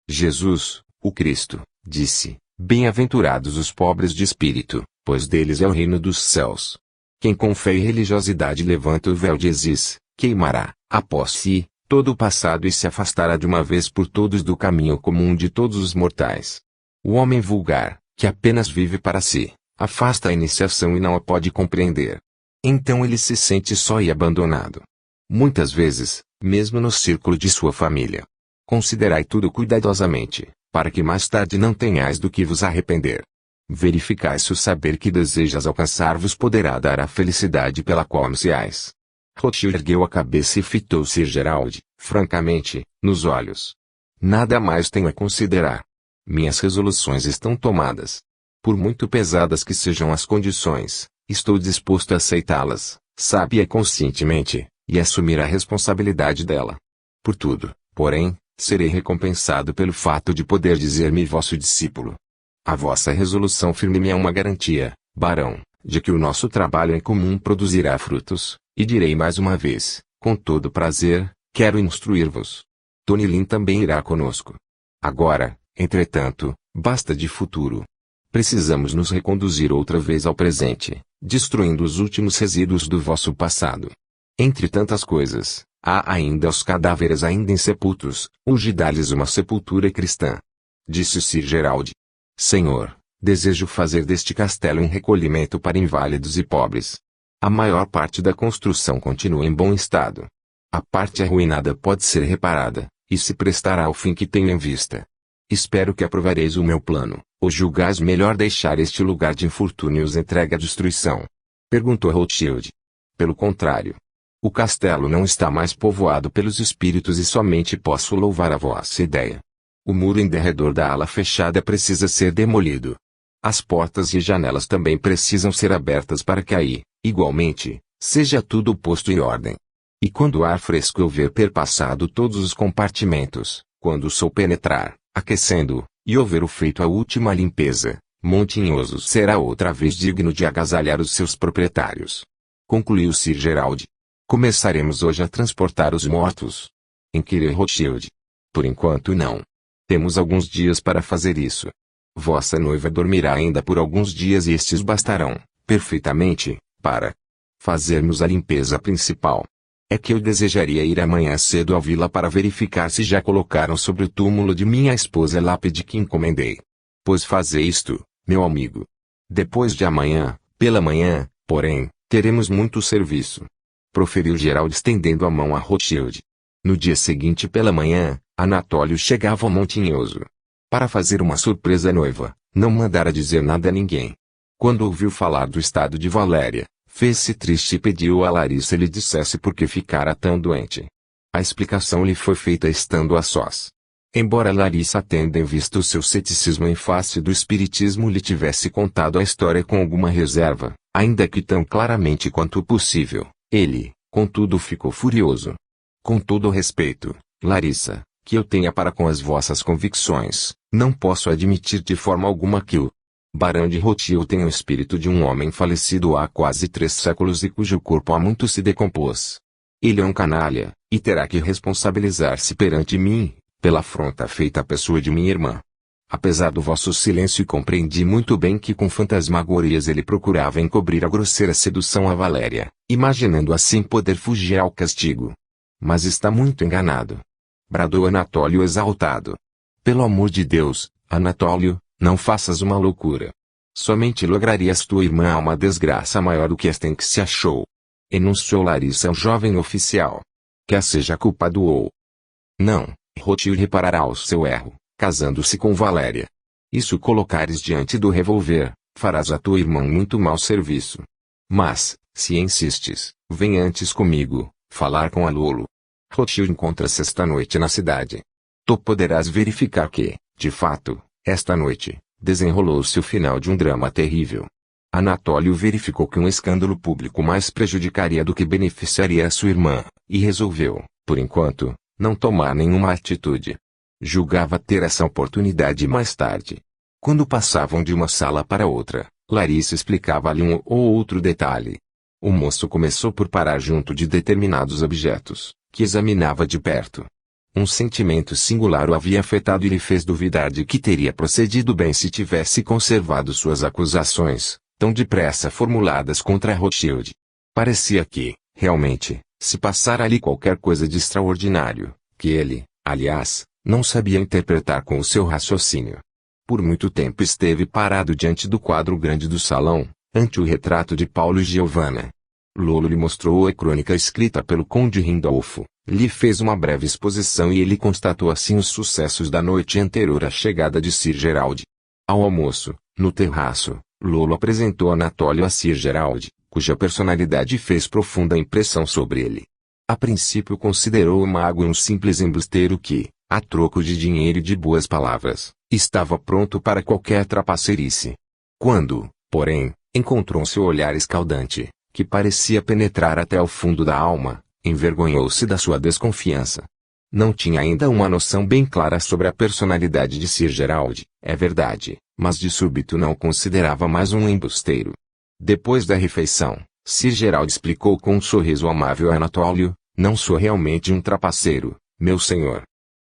Jesus, o Cristo, disse, bem-aventurados os pobres de espírito, pois deles é o reino dos céus. Quem com fé e religiosidade levanta o véu de Assis, queimará, após si, todo o passado e se afastará de uma vez por todos do caminho comum de todos os mortais. O homem vulgar, que apenas vive para si, afasta a iniciação e não a pode compreender. Então ele se sente só e abandonado. Muitas vezes, mesmo no círculo de sua família. Considerai tudo cuidadosamente, para que mais tarde não tenhais do que vos arrepender. Verificai se o saber que desejas alcançar vos poderá dar a felicidade pela qual ansiais. Rothschild ergueu a cabeça e fitou Sir Gerald, francamente, nos olhos. Nada mais tenho a considerar. Minhas resoluções estão tomadas. Por muito pesadas que sejam as condições, estou disposto a aceitá-las, sábia e conscientemente, e assumir a responsabilidade dela. Por tudo, porém, serei recompensado pelo fato de poder dizer-me vosso discípulo. A vossa resolução firme me é uma garantia, barão, de que o nosso trabalho em comum produzirá frutos, e direi mais uma vez, com todo prazer, quero instruir-vos. Tony Lin também irá conosco. Agora, entretanto, basta de futuro. Precisamos nos reconduzir outra vez ao presente, destruindo os últimos resíduos do vosso passado. Entre tantas coisas, há ainda os cadáveres ainda insepultos, urge dar-lhes uma sepultura cristã. Disse Sir Gerald. Senhor, desejo fazer deste castelo um recolhimento para inválidos e pobres. A maior parte da construção continua em bom estado. A parte arruinada pode ser reparada, e se prestará ao fim que tenho em vista. Espero que aprovareis o meu plano, ou julgais melhor deixar este lugar de infortúnios entregue à destruição? Perguntou Rothschild. Pelo contrário. O castelo não está mais povoado pelos espíritos e somente posso louvar a vossa ideia. O muro em derredor da ala fechada precisa ser demolido. As portas e janelas também precisam ser abertas para que aí, igualmente, seja tudo posto em ordem. E quando o ar fresco houver perpassado todos os compartimentos, quando o sol penetrar, aquecendo-o, e houver feito a última limpeza, Montinhoso será outra vez digno de agasalhar os seus proprietários. Concluiu Sir Gerald. Começaremos hoje a transportar os mortos? Inquiriu Rothschild. Por enquanto não. Temos alguns dias para fazer isso. Vossa noiva dormirá ainda por alguns dias e estes bastarão, perfeitamente, para fazermos a limpeza principal. É que eu desejaria ir amanhã cedo à vila para verificar se já colocaram sobre o túmulo de minha esposa a lápide que encomendei. Pois fazei isto, meu amigo. Depois de amanhã, pela manhã, porém, teremos muito serviço. Proferiu Gerald estendendo a mão a Rothschild. No dia seguinte pela manhã, Anatólio chegava ao Montinhoso. Para fazer uma surpresa à noiva, não mandara dizer nada a ninguém. Quando ouviu falar do estado de Valéria, fez-se triste e pediu a Larissa lhe dissesse por que ficara tão doente. A explicação lhe foi feita estando a sós. Embora Larissa, tendo em vista o seu ceticismo em face do espiritismo, lhe tivesse contado a história com alguma reserva, ainda que tão claramente quanto possível, ele, contudo, ficou furioso. Com todo o respeito, Larissa, que eu tenha para com as vossas convicções, não posso admitir de forma alguma que o Barão de Rothschild tenha o espírito de um homem falecido há quase 3 séculos e cujo corpo há muito se decompôs. Ele é um canalha, e terá que responsabilizar-se perante mim, pela afronta feita à pessoa de minha irmã. Apesar do vosso silêncio, compreendi muito bem que com fantasmagorias ele procurava encobrir a grosseira sedução a Valéria, imaginando assim poder fugir ao castigo. Mas está muito enganado. Bradou Anatólio exaltado. Pelo amor de Deus, Anatólio, não faças uma loucura. Somente lograrias tua irmã a uma desgraça maior do que esta em que se achou. Enunciou Larissa ao jovem oficial. Quer seja culpado ou não, Rothschild reparará o seu erro, casando-se com Valéria. E se o colocares diante do revólver, farás a tua irmã muito mau serviço. Mas, se insistes, vem antes comigo, falar com a Lolo. Rothschild encontra-se esta noite na cidade. Tu poderás verificar que, de fato, esta noite, desenrolou-se o final de um drama terrível. Anatólio verificou que um escândalo público mais prejudicaria do que beneficiaria a sua irmã, e resolveu, por enquanto, não tomar nenhuma atitude. Julgava ter essa oportunidade mais tarde. Quando passavam de uma sala para outra, Larissa explicava-lhe um ou outro detalhe. O moço começou por parar junto de determinados objetos, que examinava de perto. Um sentimento singular o havia afetado e lhe fez duvidar de que teria procedido bem se tivesse conservado suas acusações, tão depressa formuladas contra Rothschild. Parecia que, realmente, se passara ali qualquer coisa de extraordinário, que ele, aliás, não sabia interpretar com o seu raciocínio. Por muito tempo esteve parado diante do quadro grande do salão, ante o retrato de Paulo e Giovanna. Lolo lhe mostrou a crônica escrita pelo conde Rindolfo, lhe fez uma breve exposição e ele constatou assim os sucessos da noite anterior à chegada de Sir Gerald. Ao almoço, no terraço, Lolo apresentou Anatólio a Sir Gerald, cuja personalidade fez profunda impressão sobre ele. A princípio considerou o mago um simples embusteiro que, a troco de dinheiro e de boas palavras, estava pronto para qualquer trapaceirice. Quando, porém, encontrou seu olhar escaldante, que parecia penetrar até o fundo da alma, envergonhou-se da sua desconfiança. Não tinha ainda uma noção bem clara sobre a personalidade de Sir Gerald, é verdade, mas de súbito não o considerava mais um embusteiro. Depois da refeição, Sir Gerald explicou com um sorriso amável a Anatólio: não sou realmente um trapaceiro, meu senhor.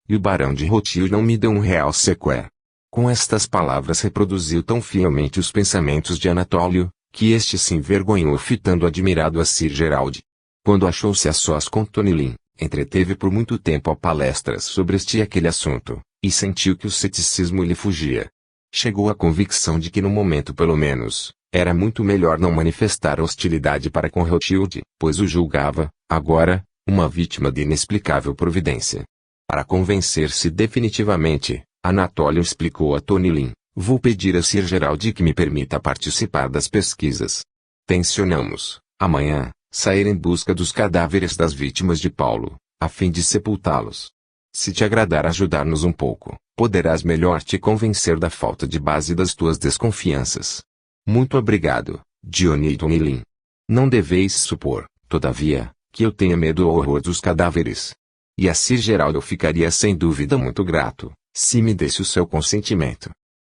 E o barão de Rothschild não me deu um real sequer. Com estas palavras reproduziu tão fielmente os pensamentos de Anatólio, que este se envergonhou fitando admirado a Sir Gerald. Quando achou-se a sós com Tonilin, entreteve por muito tempo a palestras sobre este e aquele assunto, e sentiu que o ceticismo lhe fugia. Chegou à convicção de que no momento pelo menos, era muito melhor não manifestar hostilidade para com Rothschild, pois o julgava, agora, uma vítima de inexplicável providência. Para convencer-se definitivamente, Anatólio explicou a Tonilin: vou pedir a Sir Gerald que me permita participar das pesquisas. Tencionamos, amanhã, sair em busca dos cadáveres das vítimas de Paulo, a fim de sepultá-los. Se te agradar ajudar-nos um pouco, poderás melhor te convencer da falta de base das tuas desconfianças. Muito obrigado, Diony e Tonilin. Não deveis supor, todavia, que eu tenha medo ou horror dos cadáveres. E a Sir Gerald eu ficaria sem dúvida muito grato, se me desse o seu consentimento.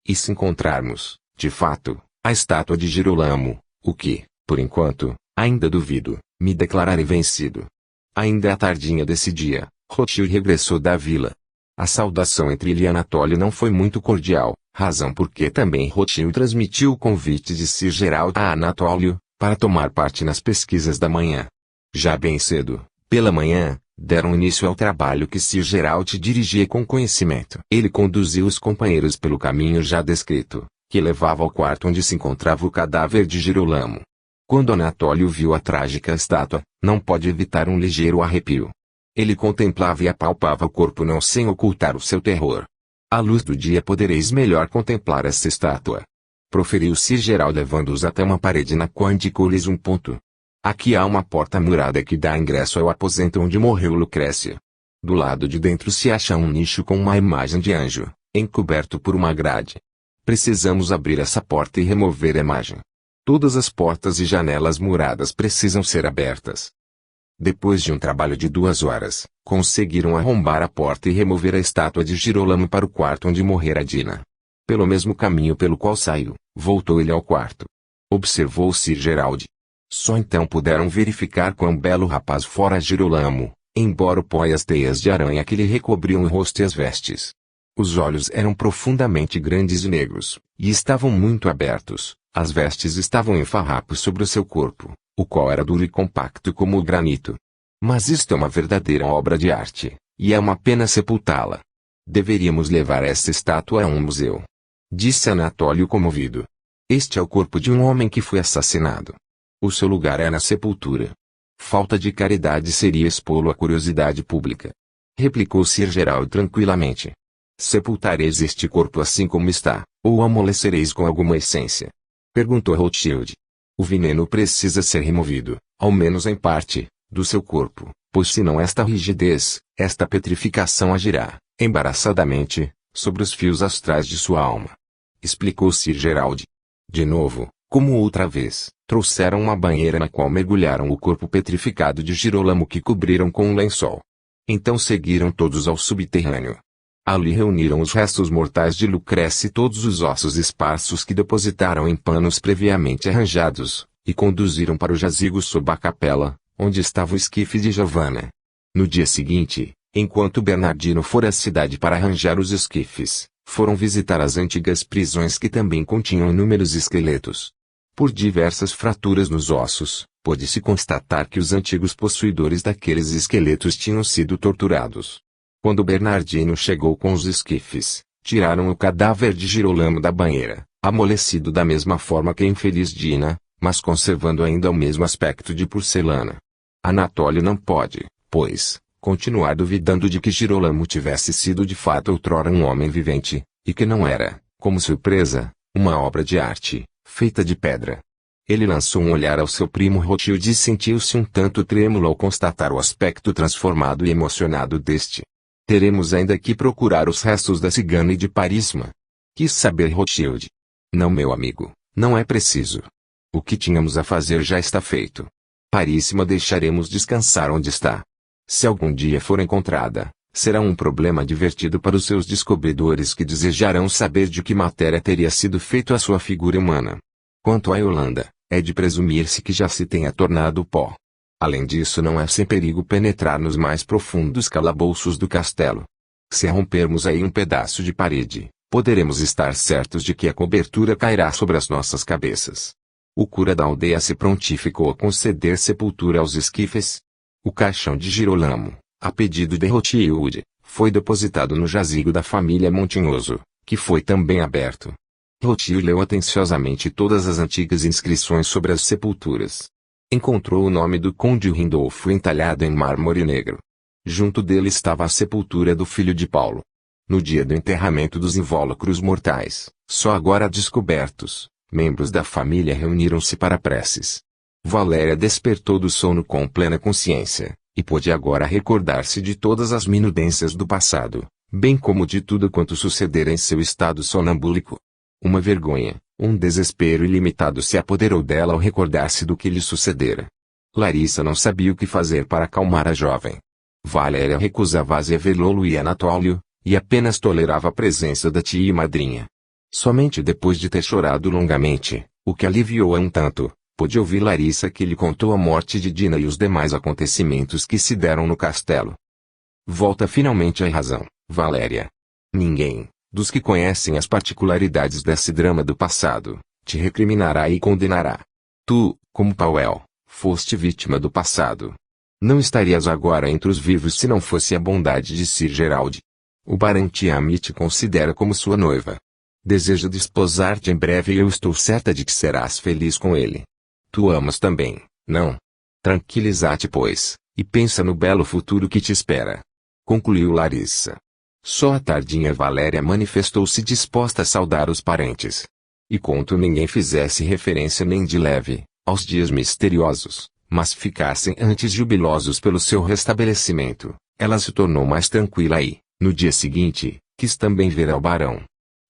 E se encontrarmos, de fato, a estátua de Girolamo, o que, por enquanto, ainda duvido, me declararei vencido. Ainda à tardinha desse dia, Rothschild regressou da vila. A saudação entre ele e Anatólio não foi muito cordial, razão porque também Rothschild transmitiu o convite de Sir Gerald a Anatólio, para tomar parte nas pesquisas da manhã. Já bem cedo, pela manhã, deram início ao trabalho que Sir Gerald dirigia com conhecimento. Ele conduziu os companheiros pelo caminho já descrito, que levava ao quarto onde se encontrava o cadáver de Girolamo. Quando Anatólio viu a trágica estátua, não pôde evitar um ligeiro arrepio. Ele contemplava e apalpava o corpo não sem ocultar o seu terror. À luz do dia podereis melhor contemplar essa estátua. Proferiu Sir Gerald levando-os até uma parede na qual indicou-lhes um ponto. Aqui há uma porta murada que dá ingresso ao aposento onde morreu Lucrécia. Do lado de dentro se acha um nicho com uma imagem de anjo, encoberto por uma grade. Precisamos abrir essa porta e remover a imagem. Todas as portas e janelas muradas precisam ser abertas. Depois de um trabalho de 2 horas, conseguiram arrombar a porta e remover a estátua de Girolamo para o quarto onde morrera Dina. Pelo mesmo caminho pelo qual saiu, voltou ele ao quarto. Observou Sir Gerald. Só então puderam verificar quão belo rapaz fora Girolamo, embora o pó e as teias de aranha que lhe recobriam o rosto e as vestes. Os olhos eram profundamente grandes e negros, e estavam muito abertos. As vestes estavam em farrapos sobre o seu corpo, o qual era duro e compacto como o granito. Mas isto é uma verdadeira obra de arte, e é uma pena sepultá-la. Deveríamos levar esta estátua a um museu. Disse Anatólio comovido. Este é o corpo de um homem que foi assassinado. O seu lugar é na sepultura. Falta de caridade seria expô-lo à curiosidade pública. Replicou Sir Gerald tranquilamente. Sepultareis este corpo assim como está, ou o amolecereis com alguma essência? Perguntou Rothschild. O veneno precisa ser removido, ao menos em parte, do seu corpo, pois senão esta rigidez, esta petrificação agirá, embaraçadamente, sobre os fios astrais de sua alma. Explicou Sir Gerald. De novo, como outra vez, trouxeram uma banheira na qual mergulharam o corpo petrificado de Girolamo que cobriram com um lençol. Então seguiram todos ao subterrâneo. Ali reuniram os restos mortais de Lucrécia e todos os ossos esparsos que depositaram em panos previamente arranjados, e conduziram para o jazigo sob a capela, onde estava o esquife de Giovanna. No dia seguinte, enquanto Bernardino fora à cidade para arranjar os esquifes, foram visitar as antigas prisões que também continham inúmeros esqueletos. Por diversas fraturas nos ossos, pôde-se constatar que os antigos possuidores daqueles esqueletos tinham sido torturados. Quando Bernardino chegou com os esquifes, tiraram o cadáver de Girolamo da banheira, amolecido da mesma forma que a infeliz Dina, mas conservando ainda o mesmo aspecto de porcelana. Anatólio não pode, pois, continuar duvidando de que Girolamo tivesse sido de fato outrora um homem vivente, e que não era, como surpresa, uma obra de arte, feita de pedra. Ele lançou um olhar ao seu primo Rothschild e sentiu-se um tanto trêmulo ao constatar o aspecto transformado e emocionado deste. Teremos ainda que procurar os restos da cigana e de Parisma. Quis saber Rothschild. Não, meu amigo, não é preciso. O que tínhamos a fazer já está feito. Parisma deixaremos descansar onde está. Se algum dia for encontrada, será um problema divertido para os seus descobridores que desejarão saber de que matéria teria sido feito a sua figura humana. Quanto à Yolanda, é de presumir-se que já se tenha tornado pó. Além disso, não é sem perigo penetrar nos mais profundos calabouços do castelo. Se rompermos aí um pedaço de parede, poderemos estar certos de que a cobertura cairá sobre as nossas cabeças. O cura da aldeia se prontificou a conceder sepultura aos esquifes. O caixão de Girolamo, a pedido de Rothschild, foi depositado no jazigo da família Montinhoso, que foi também aberto. Rothschild leu atenciosamente todas as antigas inscrições sobre as sepulturas. Encontrou o nome do conde Rindolfo entalhado em mármore negro. Junto dele estava a sepultura do filho de Paulo. No dia do enterramento dos invólucros mortais, só agora descobertos, membros da família reuniram-se para preces. Valéria despertou do sono com plena consciência, e pôde agora recordar-se de todas as minudências do passado, bem como de tudo quanto sucedera em seu estado sonambúlico. Uma vergonha, um desespero ilimitado se apoderou dela ao recordar-se do que lhe sucedera. Larissa não sabia o que fazer para acalmar a jovem. Valéria recusava Azevedo e Anatólio, e apenas tolerava a presença da tia e madrinha. Somente depois de ter chorado longamente, o que aliviou-a um tanto, pôde ouvir Larissa que lhe contou a morte de Dina e os demais acontecimentos que se deram no castelo. Volta finalmente à razão, Valéria. Ninguém, dos que conhecem as particularidades desse drama do passado, te recriminará e condenará. Tu, como Powell, foste vítima do passado. Não estarias agora entre os vivos se não fosse a bondade de Sir Gerald. O Barão te ama e te considera como sua noiva. Deseja desposar-te em breve e eu estou certa de que serás feliz com ele. Tu amas também, não? Tranquiliza-te, pois, e pensa no belo futuro que te espera. Concluiu Larissa. Só à tardinha Valéria manifestou-se disposta a saudar os parentes. E conto ninguém fizesse referência nem de leve, aos dias misteriosos, mas ficassem antes jubilosos pelo seu restabelecimento, Ela se tornou mais tranquila e, no dia seguinte, quis também ver ao barão.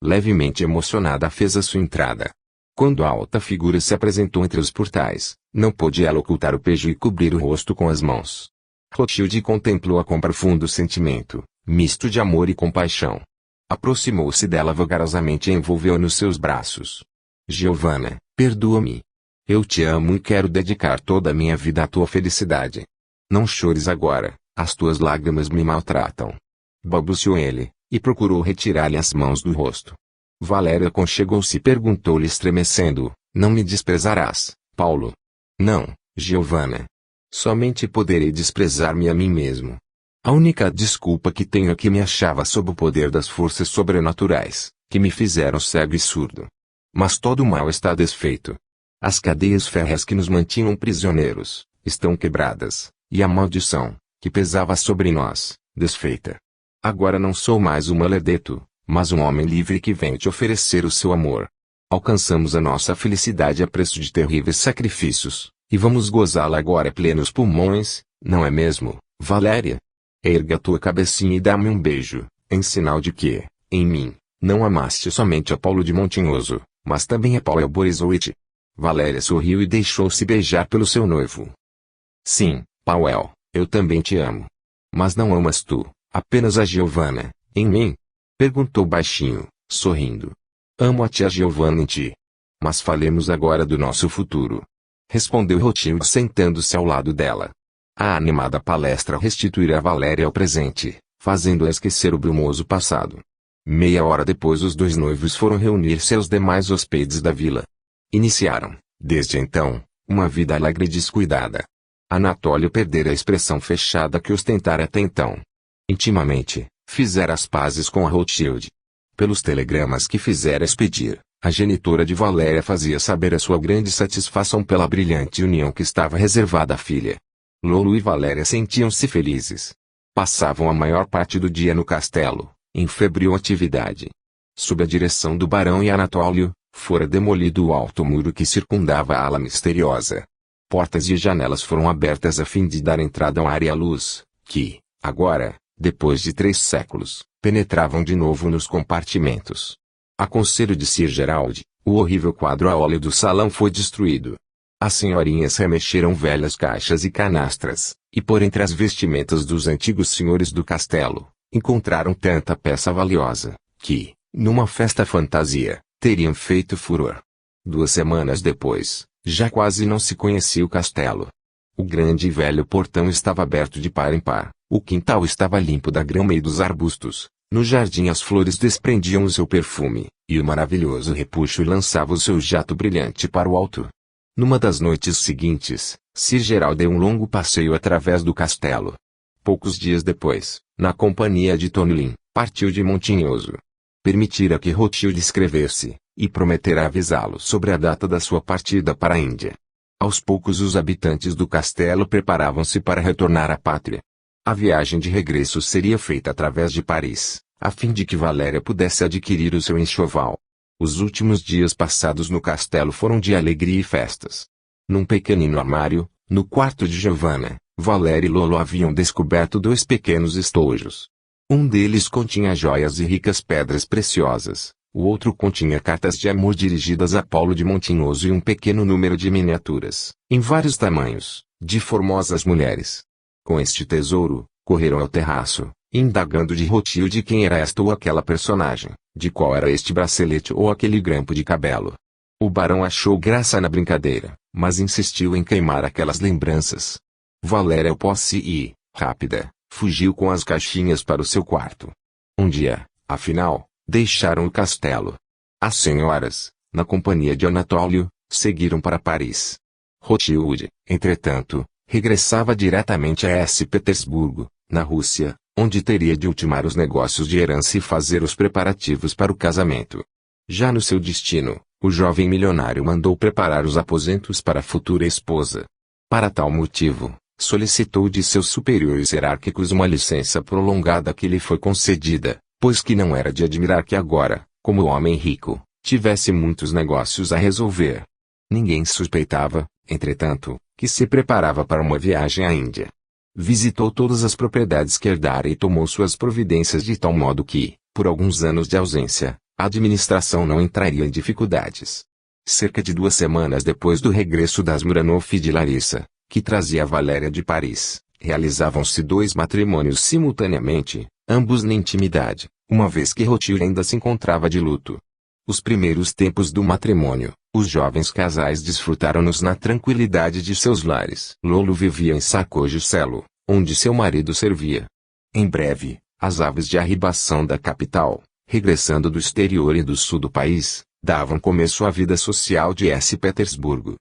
Levemente emocionada fez a sua entrada. Quando a alta figura se apresentou entre os portais, não pôde ela ocultar o pejo e cobrir o rosto com as mãos. Rothschild contemplou-a com profundo sentimento, misto de amor e compaixão. Aproximou-se dela vagarosamente e envolveu-a nos seus braços. Giovanna, perdoa-me. Eu te amo e quero dedicar toda a minha vida à tua felicidade. Não chores agora, as tuas lágrimas me maltratam. Balbuciou ele, e procurou retirar-lhe as mãos do rosto. Valéria aconchegou-se e perguntou-lhe estremecendo, não me desprezarás, Paulo? Não, Giovanna. Somente poderei desprezar-me a mim mesmo. A única desculpa que tenho é que me achava sob o poder das forças sobrenaturais, que me fizeram cego e surdo. Mas todo o mal está desfeito. As cadeias férreas que nos mantinham prisioneiros, estão quebradas, e a maldição, que pesava sobre nós, desfeita. Agora não sou mais um maledeto, mas um homem livre que vem te oferecer o seu amor. Alcançamos a nossa felicidade a preço de terríveis sacrifícios, e vamos gozá-la agora a plenos pulmões, não é mesmo, Valéria? Erga tua cabecinha e dá-me um beijo, em sinal de que, em mim, não amaste somente a Paulo de Montinhoso, mas também a Paul Borisowicz. Valéria sorriu e deixou-se beijar pelo seu noivo. Sim, Pauel, eu também te amo. Mas não amas tu, apenas a Giovanna, em mim? Perguntou baixinho, sorrindo. Amo a tia Giovanna em ti. Mas falemos agora do nosso futuro. Respondeu Rothschild sentando-se ao lado dela. A animada palestra restituirá Valéria ao presente, fazendo-a esquecer o brumoso passado. Meia hora depois os dois noivos foram reunir-se aos demais hóspedes da vila. Iniciaram, desde então, uma vida alegre e descuidada. Anatólio perdera a expressão fechada que ostentara até então. Intimamente, fizera as pazes com a Rothschild. Pelos telegramas que fizera expedir, a genitora de Valéria fazia saber a sua grande satisfação pela brilhante união que estava reservada à filha. Lolo e Valéria sentiam-se felizes. Passavam a maior parte do dia no castelo, em febril atividade. Sob a direção do barão e Anatólio, fora demolido o alto muro que circundava a ala misteriosa. Portas e janelas foram abertas a fim de dar entrada ao ar e à luz, que, agora, depois de 3 séculos, penetravam de novo nos compartimentos. A conselho de Sir Gerald, o horrível quadro a óleo do salão foi destruído. As senhorinhas remexeram velhas caixas e canastras, e por entre as vestimentas dos antigos senhores do castelo, encontraram tanta peça valiosa, que, numa festa fantasia, teriam feito furor. 2 semanas depois, já quase não se conhecia o castelo. O grande e velho portão estava aberto de par em par, o quintal estava limpo da grama e dos arbustos, no jardim as flores desprendiam o seu perfume, e o maravilhoso repuxo lançava o seu jato brilhante para o alto. Numa das noites seguintes, Sir Gerald deu um longo passeio através do castelo. Poucos dias depois, na companhia de Tonilin, partiu de Montinhoso. Permitira que Rothschild escrevesse, e prometera avisá-lo sobre a data da sua partida para a Índia. Aos poucos os habitantes do castelo preparavam-se para retornar à pátria. A viagem de regresso seria feita através de Paris, a fim de que Valéria pudesse adquirir o seu enxoval. Os últimos dias passados no castelo foram de alegria e festas. Num pequenino armário, no quarto de Giovanna, Valéria e Lolo haviam descoberto 2 pequenos estojos. Um deles continha joias e ricas pedras preciosas, o outro continha cartas de amor dirigidas a Paulo de Montinhoso e um pequeno número de miniaturas, em vários tamanhos, de formosas mulheres. Com este tesouro, correram ao terraço, indagando de Rothschild quem era esta ou aquela personagem, de qual era este bracelete ou aquele grampo de cabelo. O barão achou graça na brincadeira, mas insistiu em queimar aquelas lembranças. Valéria opôs-se e, rápida, fugiu com as caixinhas para o seu quarto. Um dia, afinal, deixaram o castelo. As senhoras, na companhia de Anatólio, seguiram para Paris. Rothschild, entretanto, regressava diretamente a S. Petersburgo, na Rússia, onde teria de ultimar os negócios de herança e fazer os preparativos para o casamento. Já no seu destino, o jovem milionário mandou preparar os aposentos para a futura esposa. Para tal motivo, solicitou de seus superiores hierárquicos uma licença prolongada que lhe foi concedida, pois que não era de admirar que agora, como homem rico, tivesse muitos negócios a resolver. Ninguém suspeitava, entretanto, que se preparava para uma viagem à Índia. Visitou todas as propriedades que herdara e tomou suas providências de tal modo que, por alguns anos de ausência, a administração não entraria em dificuldades. Cerca de 2 semanas depois do regresso das Muranov e de Larissa, que trazia Valéria de Paris, realizavam-se 2 matrimônios simultaneamente, ambos na intimidade, uma vez que Rothschild ainda se encontrava de luto. Os primeiros tempos do matrimônio, os jovens casais desfrutaram-nos na tranquilidade de seus lares. Lolo vivia em Sarcoge-Celo, onde seu marido servia. Em breve, as aves de arribação da capital, regressando do exterior e do sul do país, davam começo à vida social de S. Petersburgo.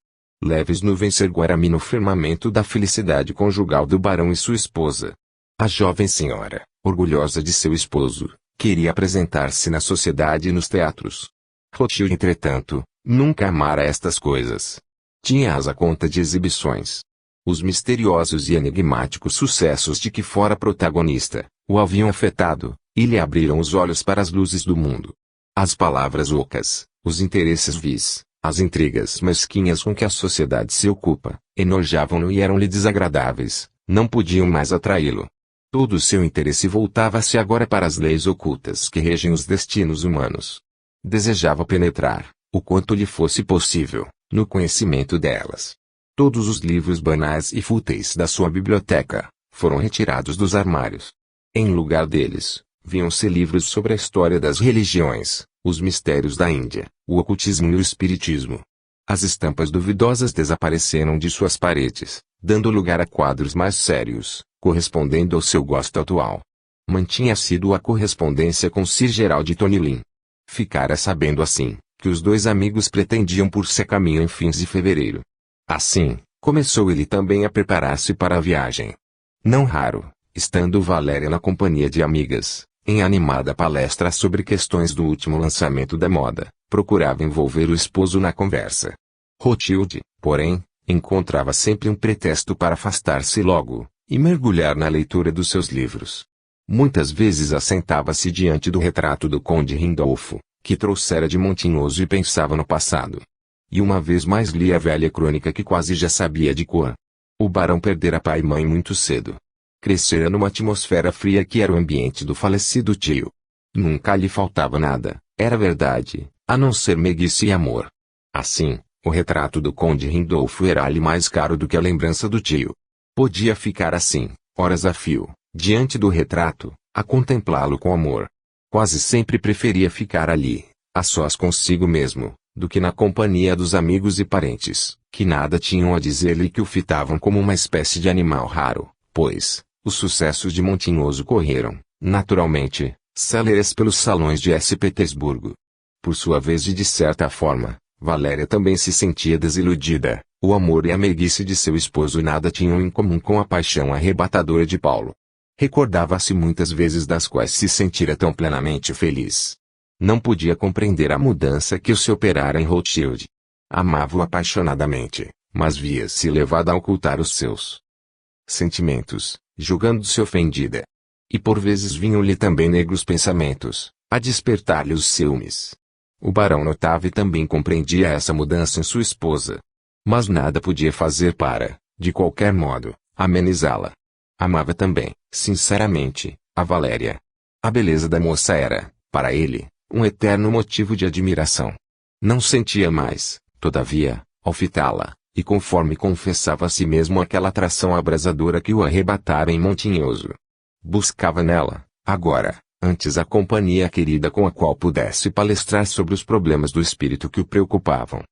Leves nuvens ergueram no firmamento da felicidade conjugal do barão e sua esposa. A jovem senhora, orgulhosa de seu esposo, queria apresentar-se na sociedade e nos teatros. Rothschild, entretanto, nunca amara estas coisas. Tinha-as à conta de exibições. Os misteriosos e enigmáticos sucessos de que fora protagonista, o haviam afetado, e lhe abriram os olhos para as luzes do mundo. As palavras ocas, os interesses vis, as intrigas mesquinhas com que a sociedade se ocupa, enojavam-no e eram-lhe desagradáveis, não podiam mais atraí-lo. Todo o seu interesse voltava-se agora para as leis ocultas que regem os destinos humanos. Desejava penetrar, o quanto lhe fosse possível, no conhecimento delas. Todos os livros banais e fúteis da sua biblioteca foram retirados dos armários. Em lugar deles, viam-se livros sobre a história das religiões, os mistérios da Índia, o ocultismo e o espiritismo. As estampas duvidosas desapareceram de suas paredes, dando lugar a quadros mais sérios, correspondendo ao seu gosto atual. Mantinha sido a correspondência com Sir Gerald Tonilin. Ficara sabendo assim, que os 2 amigos pretendiam pôr-se a caminho em fins de fevereiro. Assim, começou ele também a preparar-se para a viagem. Não raro, estando Valéria na companhia de amigas, em animada palestra sobre questões do último lançamento da moda, procurava envolver o esposo na conversa. Rothschild, porém, encontrava sempre um pretexto para afastar-se logo, e mergulhar na leitura dos seus livros. Muitas vezes assentava-se diante do retrato do conde Rindolfo, que trouxera de Montinhoso e pensava no passado. E uma vez mais lia a velha crônica que quase já sabia de cor. O barão perdera pai e mãe muito cedo. Crescera numa atmosfera fria que era o ambiente do falecido tio. Nunca lhe faltava nada, era verdade, a não ser meiguice e amor. Assim, o retrato do conde Rindolfo era-lhe mais caro do que a lembrança do tio. Podia ficar assim, horas a fio, diante do retrato, a contemplá-lo com amor. Quase sempre preferia ficar ali, a sós consigo mesmo, do que na companhia dos amigos e parentes, que nada tinham a dizer-lhe e que o fitavam como uma espécie de animal raro, pois, os sucessos de Montinhoso correram, naturalmente, céleres pelos salões de S. Petersburgo. Por sua vez e de certa forma, Valéria também se sentia desiludida. O amor e a meiguice de seu esposo nada tinham em comum com a paixão arrebatadora de Paulo. Recordava-se muitas vezes das quais se sentira tão plenamente feliz. Não podia compreender a mudança que o se operara em Rothschild. Amava-o apaixonadamente, mas via-se levada a ocultar os seus sentimentos, julgando-se ofendida. E por vezes vinham-lhe também negros pensamentos, a despertar-lhe os ciúmes. O barão notava e também compreendia essa mudança em sua esposa. Mas nada podia fazer para, de qualquer modo, amenizá-la. Amava também, sinceramente, a Valéria. A beleza da moça era, para ele, um eterno motivo de admiração. Não sentia mais, todavia, ao fitá-la, e conforme confessava a si mesmo aquela atração abrasadora que o arrebatara em Montinhoso. Buscava nela, agora, antes a companhia querida com a qual pudesse palestrar sobre os problemas do espírito que o preocupavam.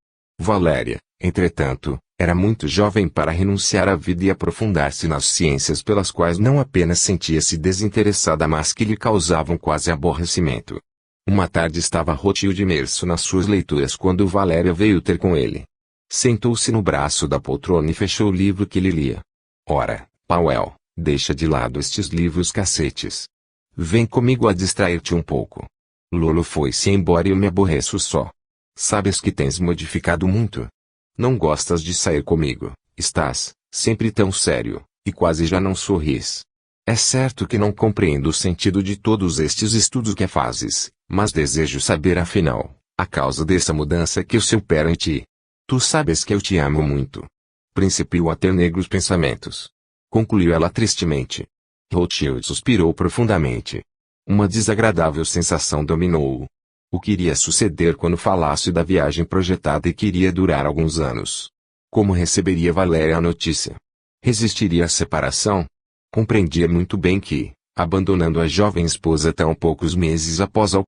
Valéria, entretanto, era muito jovem para renunciar à vida e aprofundar-se nas ciências pelas quais não apenas sentia-se desinteressada mas que lhe causavam quase aborrecimento. Uma tarde estava Rothschild imerso nas suas leituras quando Valéria veio ter com ele. Sentou-se no braço da poltrona e fechou o livro que lhe lia. Ora, Powell, deixa de lado estes livros cacetes. Vem comigo a distrair-te um pouco. Lolo foi-se embora e eu me aborreço só. Sabes que tens modificado muito? Não gostas de sair comigo, estás, sempre tão sério, e quase já não sorris. É certo que não compreendo o sentido de todos estes estudos que fazes, mas desejo saber afinal, a causa dessa mudança que se opera em ti. Tu sabes que eu te amo muito. Principio a ter negros pensamentos. concluiu ela tristemente. Rothschild suspirou profundamente. Uma desagradável sensação dominou-o. O que iria suceder quando falasse da viagem projetada e que iria durar alguns anos? Como receberia Valéria a notícia? Resistiria à separação? Compreendia muito bem que, abandonando a jovem esposa tão poucos meses após a